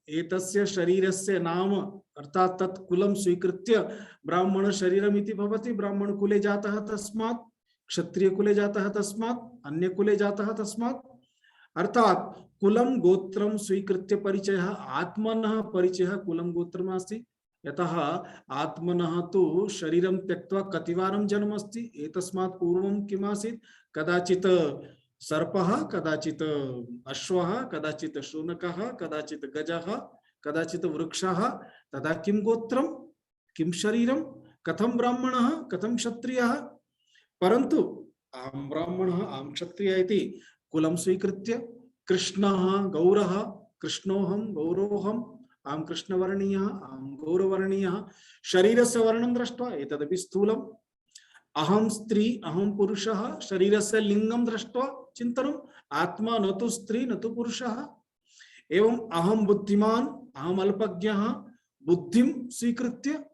Speaker 1: एतस्य शरीरस्य नाम अर्थात तत् कुलं स्वीकृत्य ब्राह्मण शरीरम् इति भवति। ब्राह्मण कुले जातः तस्मात्, क्षत्रिय कुले जातः तस्मात्, अन्य कुले जातः तस्मात्। अर्थात कुलं गोत्रं स्वीकृत्य परिचयः, आत्मनः परिचयः कुलं गोत्रम् अस्ति। यतः आत्मनः तु शरीरं त्यक्त्वा कतिवारं जन्म अस्ति। एतस्मात् पूर्वं किम् आसीत्? कदाचित् सर्पः, कदाचित् अश्वः, कदाचित् शुनकः, कदाचित् गजः, कदाचित् वृक्षः। तदा किं गोत्रं, किं शरीरं, कथं ब्राह्मणः, कथं क्षत्रियः? परन्तु अहं ब्राह्मणः, अहं क्षत्रियः इति कुलं स्वीकृत्य कृष्णः गौरः, कृष्णोऽहं गौरोऽहम्, अहं कृष्णवर्णीयः, अहं गौरवर्णीयः, शरीरस्य वर्णं दृष्ट्वा एतदपि स्थूलम्। अहं स्त्री, अहं पुरुषः, शरीरस्य लिंगं दृष्ट्वा चिन्तनम्, आत्मा न तु स्त्री न तु पुरुषः। एवं अहं बुद्धिमान्, अहम् अल्पज्ञः, बुद्धिं स्वीकृत्य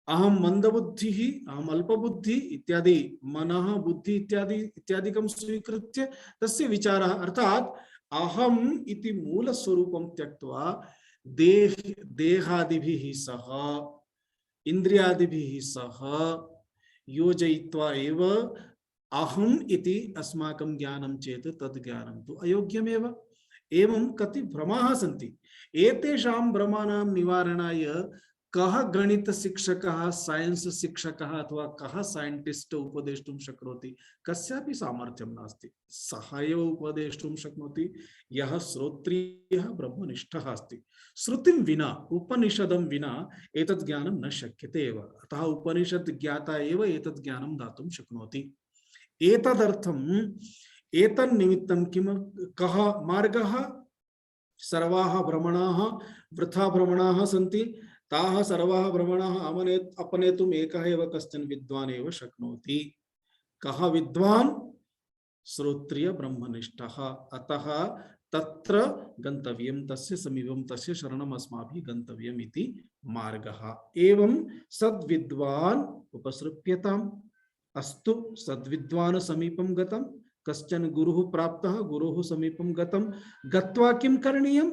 Speaker 1: अहं मंदबुद्धिः, अहम् अल्पबुद्धिः इत्यादि मनः बुद्धि इत्यादि इत्यादिकं स्वीकृत्य तस्य विचारः। अर्थात अहम् इति मूलस्वरूपं त्यक्त्वा देहादिभिः सह इन्द्रियादिभिः सह योजयित्वा एव अहम् इति अस्माकं ज्ञानं चेत् तद् ज्ञानं तु अयोग्यमेव। एवं कति भ्रमाः सन्ति। एतेषां भ्रमाणां निवारणाय कः गणित शिक्षकः, साइंस शिक्षकः अथवा कः साइंटिस्ट उपदेष्टुं शक्नोति? कस्यापि सामर्थ्यं नास्ति। सः एव उपदेष्टुं शक्नोति यः श्रोत्रियः ब्रह्मनिष्ठः अस्ति। श्रुतिं विना, उपनिषदं विना एतद् ज्ञानं न शक्यते एव। अतः उपनिषद् ज्ञाता एव एतद् ज्ञानं दातुं शक्नोति। एतदर्थम् एतन्निमित्तं किं कः मार्गः? सर्वाः भ्रमणाः वृथा भ्रमणाः सन्ति। ताः सर्वाः भ्रमणाः अपनेतुम् एकः एव कश्चन विद्वान् एव शक्नोति। कः विद्वान्? श्रोत्रिय ब्रह्मनिष्ठः। अतः तत्र गन्तव्यं, तस्य समीपं, तस्य शरणम् अस्माभिः गन्तव्यम् इति मार्गः। एवं सद्विद्वान् उपसृप्यताम्। अस्तु, सद्विद्वान् समीपं गतं, कश्चन गुरुः प्राप्तः, गुरोः समीपं गतं, गत्वा किं करणीयं?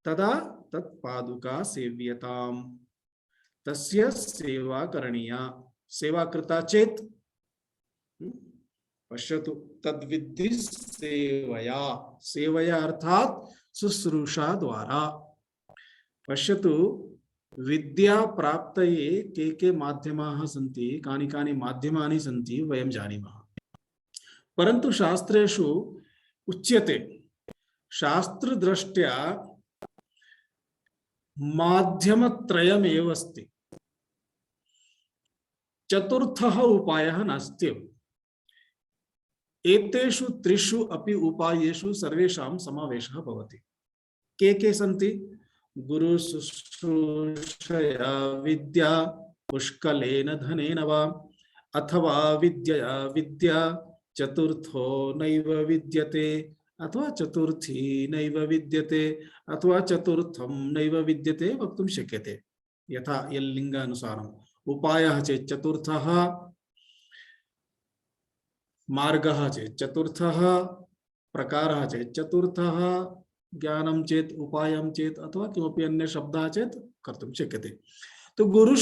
Speaker 1: तदा तत्पादुका सेव्यताम्, तस्य सेवा करणीया। सेवा कृता चेत् पश्यतु तद्विद्धि सेवया। सेवया अर्थात शुश्रूषा द्वारा। पश्यतु विद्या प्राप्तये के माध्यमाः सन्ति, कानि कानि माध्यमानि सन्ति वयं जानीमः। परन्तु शास्त्रेषु उच्यते शास्त्रदृष्ट्या माध्यमत्रयमेव अस्ति, चतुर्थः उपायः नास्ति। एतेषु त्रिषु अपि उपायेषु सर्वेषां समावेशः भवति। के सन्ति? गुरु शुश्रूषया विद्या, पुष्कलेन धनेन वा, अथवा विद्यया विद्या, चतुर्थो नैव विद्यते, अथवा चतुर्थी नैव विद्यते, अथवा चतुर्थं नैव विद्यते वक्तुं शक्यते। यथा यल्लिङ्गानुसारम् उपायः चेत् चतुर्थः, मार्गः चेत् चतुर्थः, प्रकारः चेत् चतुर्थः, ज्ञानं चेत् उपायं चेत् अथवा किमपि अन्य शब्दः चेत् कर्तुं शक्यते। तो गुरु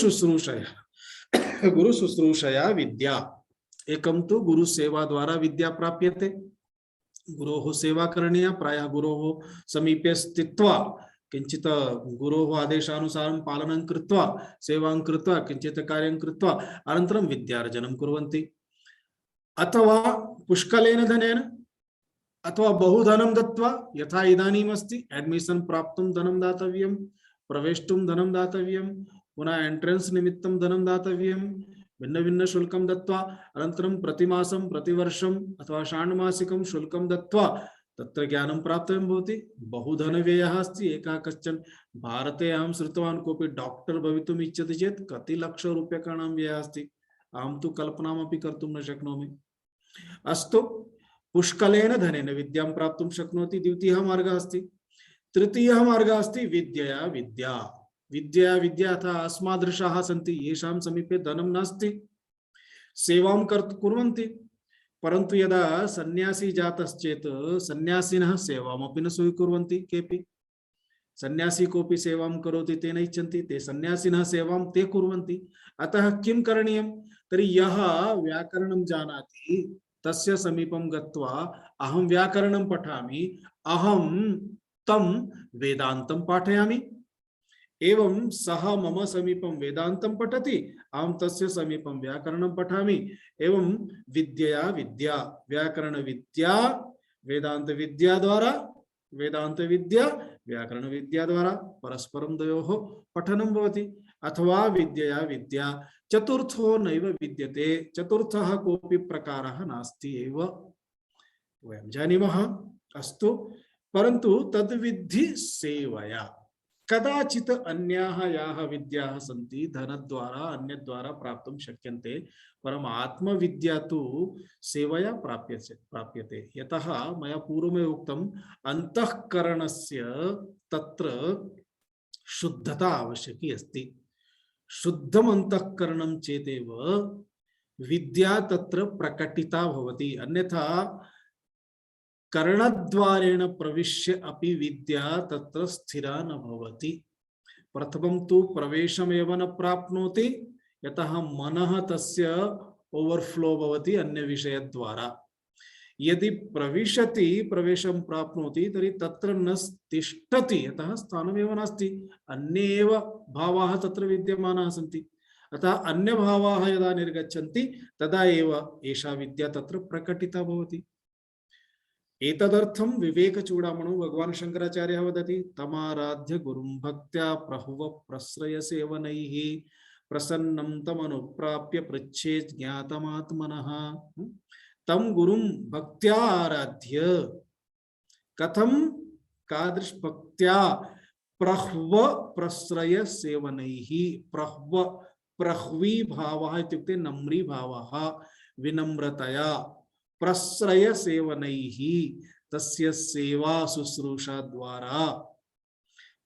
Speaker 1: शुश्रूषया विद्या, एकं तु गुरु सेवा द्वारा विद्या प्राप्यते। गुरोः सेवा करणीया, प्रायः गुरोः समीपे स्थित्वा किंचित गुरोः आदेशानुसारं पालनं कृत्वा सेवां कृत्वा किंचित कार्यं कृत्वा अनन्तरं विद्यार्जनं कुर्वन्ति। अथवा पुष्कलेन धनेन, अथवा बहुधनं दत्वा, यथा इदानीम् अस्ति एडमिशन प्राप्तुं धनं दातव्यं, प्रवेष्टुं धनं दातव्यं, पुनः एंट्रेंस निमित्तं धनं दातव्यं, भिन्न भिन्न शुल्कं दत्वा अनन्तरं प्रतिमासं प्रतिवर्षम् अथवा षाण्मासिकं शुल्कं दत्वा तत्र ज्ञानं प्राप्तव्यं भवति। बहुधनव्ययः अस्ति। एकः कश्चन भारते अहं श्रुतवान् कोऽपि डॉक्टर भवितुम् इच्छति चेत् कति लक्षरूप्यकाणां व्ययः अस्ति, अहं तु कल्पनामपि कर्तुं न शक्नोमि। अस्तु, पुष्कलेन धनेन विद्यां प्राप्तुं शक्नोति, द्वितीयः मार्गः अस्ति। तृतीयः मार्गः अस्ति विद्यया विद्या। विद्यया विद्या अतः अस्मादृशाः सन्ति येषां समीपे धनं नास्ति, सेवां कुर्वन्ति, परन्तु यदा सन्यासी जातश्चेत् सन्यासिनः सेवामपि न स्वीकुर्वन्ति। केपि सन्यासी कोऽपि सेवां करोति ते न इच्छन्ति, ते सन्यासिनः सेवां ते कुर्वन्ति। अतः किं करणीयं? तर्हि यः व्याकरणं जानाति तस्य समीपं गत्वा अहं व्याकरणं पठामि, अहं तं वेदान्तं पाठयामि। एवं सः मम समीपं वेदान्तं पठति, अहं तस्य समीपं व्याकरणं पठामि। एवं विद्यया विद्या, व्याकरण विद्या वेदांत विद्या द्वारा, वेदांत विद्या व्याकरण विद्या द्वारा परस्परं द्वयोः पठनं भवति। अथवा विद्यया विद्या चतुर्थो नैव विद्यते, चतुर्थः कोऽपि प्रकारः नास्ति एव, वयं जानीमः। अस्तु, परन्तु तद्विद्धि सेवया। कदाचित् अन्याः याः विद्याः सन्ति धनद्वारा अन्यद्वारा प्राप्तुं शक्यन्ते, परम् आत्मविद्या तु सेवया प्राप्यते। यतः मया पूर्वमेव उक्तम्, अन्तःकरणस्य तत्र शुद्धता आवश्यकी अस्ति। शुद्धम् अन्तःकरणं चेदेव विद्या तत्र प्रकटिता भवति। अन्यथा कर्णद्वारेण प्रविश्य अपि विद्या तत्र स्थिरा न भवति। प्रथमं तु प्रवेशमेव न प्राप्नोति, यतः मनः तस्य ओवरफ्लो भवति अन्य विषयद्वारा। यदि प्रविशति, प्रवेशं प्राप्नोति, तर्हि तत्र न तिष्ठति, यतः स्थानमेव नास्ति, अन्ये एव भावाः तत्र विद्यमानाः सन्ति। अतः अन्य भावाः यदा निर्गच्छन्ति तदा एव एषा विद्या तत्र प्रकटिता भवति। एतदर्थं विवेकचूडामणौ भगवान् शंकराचार्यः वदति, तमाराध्य गुरुं भक्त्या प्रहुव प्रश्रय सेवनैः प्रसन्नं तमनुप्राप्य पृच्छेत् ज्ञातमात्मनः। तम गुरुं भक्त्या आराध्य, कथं कादृश भक्त्या? प्रह्व प्रश्रय सेवनैः। प्रह्व, प्रह्वी भावः इत्युक्ते नम्री भावः, विनम्रतया। प्रश्रय सेवनैः, तस्य सेवा शुश्रूषा द्वारा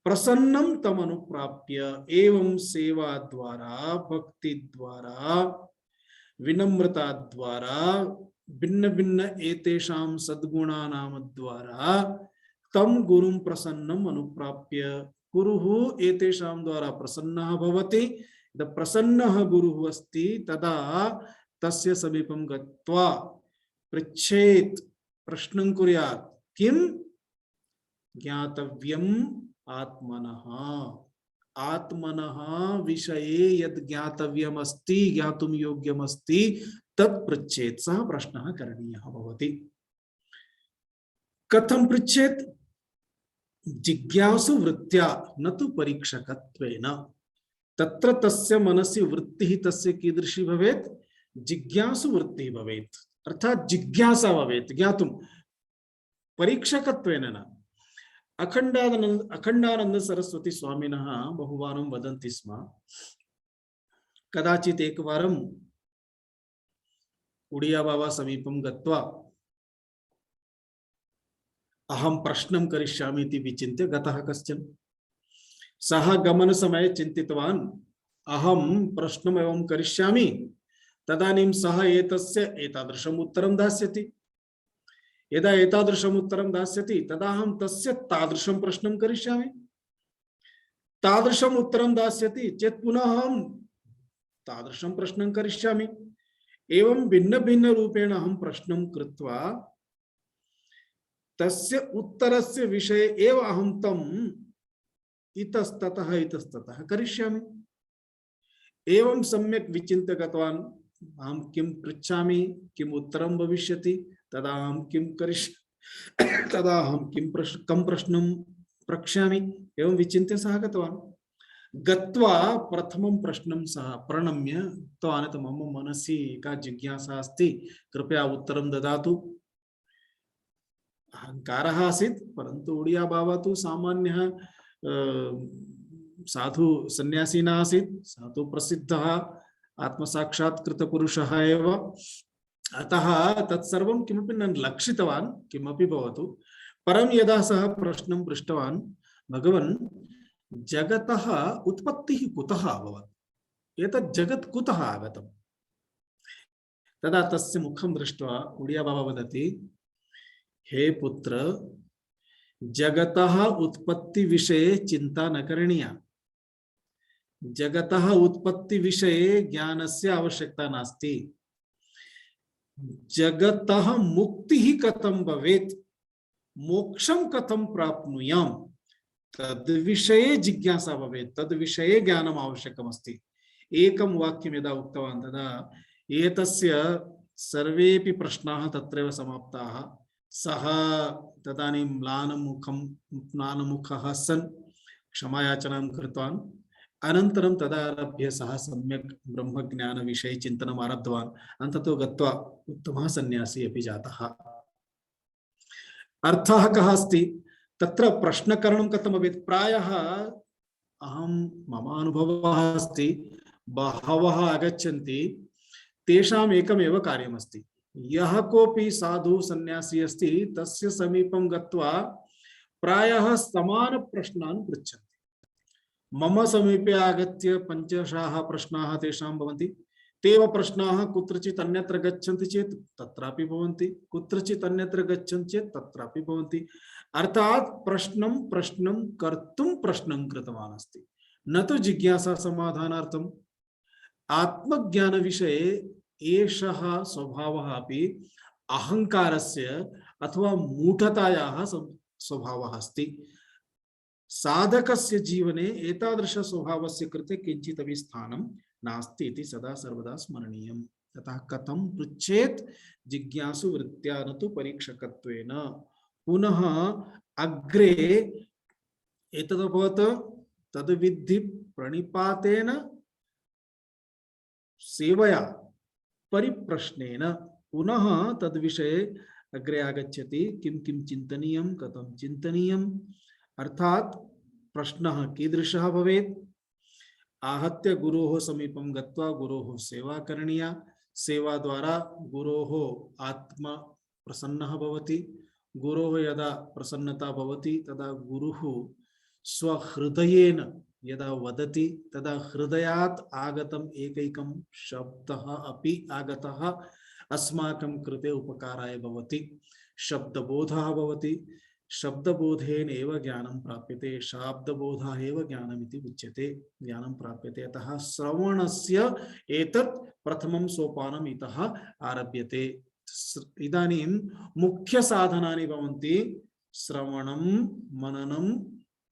Speaker 1: प्रसन्नं तम अनुप्राप्य, एवं सेवा द्वारा, भक्ति द्वारा, विनम्रता द्वारा, भिन्न भिन्न एतेषां सद्गुणानां द्वारा तम गुरुं प्रसन्नम् अनुप्राप्य, गुरुः एतेषां द्वारा प्रसन्नः भवति। यदा प्रसन्नः गुरुः अस्ति तदा तस्य समीपं गत्वा पृच्छेत्, प्रश्नं कुर्यात्, किं? ज्ञातव्यम् आत्मनः, आत्मनः विषये यद् ज्ञातव्यमस्ति ज्ञातुं योग्यमस्ति तत् पृच्छेत् सः प्रश्नः करणीयः भवति। कथं पृच्छेत्? जिज्ञासु वृत्त्या न तु परीक्षकत्वेन। तत्र तस्य मनसि वृत्तिः तस्य कीदृशी भवेत्? जिज्ञासु वृत्तिः भवेत्, अर्थात् जिज्ञासा भवेत् ज्ञातुं, परीक्षकत्वेन न। अखंडानंद सरस्वती स्वामिनः बहुवारं वदन्ति स्म, कदाचित् एकवारं उडिया बाबा समीपं गत्वा अहं प्रश्नं करिष्यामि इति विचिन्त्य गतः कश्चन। सः गमनसमये चिन्तितवान् अहं प्रश्नम् एवं करिष्यामि, तदानीं सः एतस्य एतादृशम् उत्तरं दास्यति। यदा एतादृशम् उत्तरं दास्यति तदा अहं तस्य तादृशं प्रश्नं करिष्यामि। तादृशम् उत्तरं दास्यति चेत् पुनः अहं तादृशं प्रश्नं करिष्यामि। एवं भिन्न भिन्न रूपेण अहं प्रश्नं कृत्वा तस्य उत्तरस्य विषये एव अहं तम् इतस्ततः करिष्यामि। एवं सम्यक् विचिन्त्य गतवान् अहं किं पृच्छामि, किम् उत्तरं भविष्यति, तदा अहं किं करिष्यामि, तदा अहं कं प्रश्नं प्रक्ष्यामि, एवं विचिन्त्य सः गतवान्। गत्वा प्रथमं प्रश्नं सः प्रणम्य उक्तवान्, मम मनसि एका जिज्ञासा अस्ति, कृपया उत्तरं ददातु। अहंकारः आसीत्, परन्तु उडिया बाबा तु सामान्यः साधु सन्यासी न आसीत्, सः तु प्रसिद्धः आत्मसाक्षात्कृत पुरुषः एव। अतः तत्सर्वं किमपि न लक्षितवान्, किमपि भवतु। परं यदा सः प्रश्नं पृष्टवान्, भगवन् जगतः उत्पत्तिः कुतः अभवत्, एतत् जगत् कुतः आगतम्? तदा तस्य मुखं दृष्ट्वा उडिया बाबा वदति, हे पुत्र, जगतः उत्पत्ति विषये चिंता न करणीया। जगतः उत्पत्ति विषये ज्ञानस्य आवश्यकता नास्ति। जगतः मुक्तिः कथं भवेत्, मोक्षं कथं प्राप्नुयाम, तद् विषये जिज्ञासा भवेत्, तद् विषये ज्ञानम् आवश्यकमस्ति। एकं वाक्यं यदा उक्तवान् तदा एतस्य सर्वेपि प्रश्नाः तत्रैव समाप्ताः। सः तदानीं म्लानमुखः सन् क्षमायाचनां कृतवान्। अनन्तरं तदारभ्य सः सम्यक् ब्रह्मज्ञानविषये चिन्तनम् आरब्धवान्। अन्ततो गत्वा उत्तमः सन्यासी अपि जातः। अर्थः कः अस्ति? तत्र प्रश्नकरणं कथं भवेत्? प्रायः मम अनुभवः अस्ति, बहवः आगच्छन्ति, तेषाम् एकमेव कार्यमस्ति, यः कोऽपि साधु सन्यासी अस्ति तस्य समीपं गत्वा प्रायः समान प्रश्नान् पृच्छन्ति। मम समीपे आगत्य पञ्चशः प्रश्नाः तेषां भवन्ति। तेव प्रश्नाः कुत्रचित् अन्यत्र गच्छन्ति चेत् तत्रापि भवन्ति, कुत्रचित् अन्यत्र गच्छन्ति चेत् तत्रापि भवन्ति। अर्थात् प्रश्नं कर्तुं प्रश्नं कृतवान् अस्ति, न तु जिज्ञासा समाधानार्थम्। आत्मज्ञान विषये एषः स्वभावः अपि अहंकारस्य अथवा मूढतायाः स्वभावः अस्ति। साधकस्य जीवने एतादृश स्वभावस्य कृते किञ्चित् अपि स्थानं नास्ति इति सदा सर्वदा स्मरणीयम्। ततः कथं पृच्छेत्? जिज्ञासु वृत्त्या न तु परीक्षकत्वेन। पुनः अग्रे एतदभवत् तद्विद्धि प्रणिपातेन सेवया परिप्रश्नेन। पुनः तद्विषये अग्रे आगच्छति, किं किं चिन्तनीयं, कथं चिन्तनीयम्, अर्थात् प्रश्नः कीदृशः भवेत्? आहत्य गुरोः समीपं गत्वा गुरोः सेवा करणीया। सेवा द्वारा गुरोः आत्मा प्रसन्नः भवति। गुरोः यदा प्रसन्नता भवति तदा गुरुः स्वहृदयेन यदा वदति तदा हृदयात् आगतम् एकैकं शब्दः अपि आगतः अस्माकं कृते उपकाराय भवति। शब्दबोधः भवति। शब्दबोधेन एव ज्ञानं प्राप्यते। शाब्दबोधः एव ज्ञानमिति उच्यते। ज्ञानं प्राप्यते। अतः श्रवणस्य एतत् प्रथमं सोपानम् इतः आरभ्यते। इदानीं मुख्य साधनानि भवन्ति श्रवणं, मननं,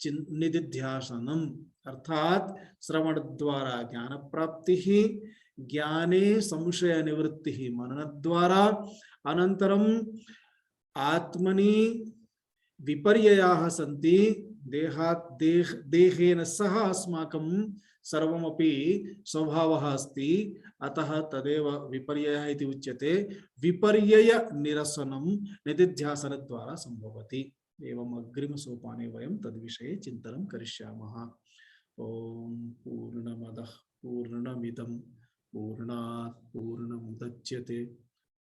Speaker 1: निदिध्यासनम अर्थात श्रवण द्वारा ज्ञान प्राप्ति ही, ज्ञाने संशय निवृत्ति ही मनन द्वारा, अनंतरम आत्मनि विपर्ययाः सन्ति, देहेन सह अस्माकं सर्वमपि स्वभावः अस्ति, अतः तदेव विपर्ययः इति उच्यते। विपर्यय निरसनं निदिध्यासन द्वारा संभवति। एवं अग्रिम सोपाने वयं तद्विषये चिन्तनं करिष्यामः। ओम पूर्णमदः पूर्णमिदं पूर्णात् पूर्णमुदच्यते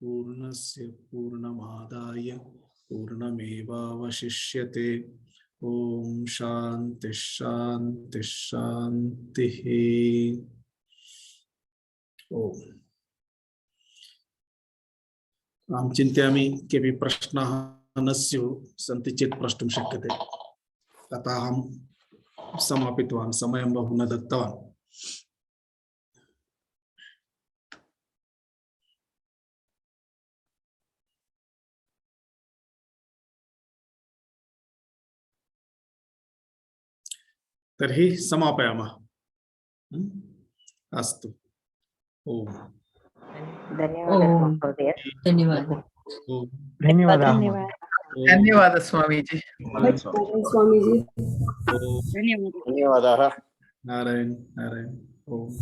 Speaker 1: पूर्णस्य पूर्णमादाय पूर्णमेवावशिष्यते। ओम शांति शांति शांति। ओम अहं चिन्तयामि केऽपि प्रश्नाः न स्युः, सन्ति चेत् प्रष्टुं शक्यते। तथा अहं समापितवान्, समयं बहु न दत्तवान्। तर्हि समापयामः। अस्तु। ओम
Speaker 2: धन्यवादः।
Speaker 3: धन्यवादः
Speaker 4: धन्यवादः स्वामीजी।
Speaker 5: स्वामीजी
Speaker 1: ओम
Speaker 5: धन्यवादः।
Speaker 3: धन्यवादः।
Speaker 1: नारायण नारायण। ओम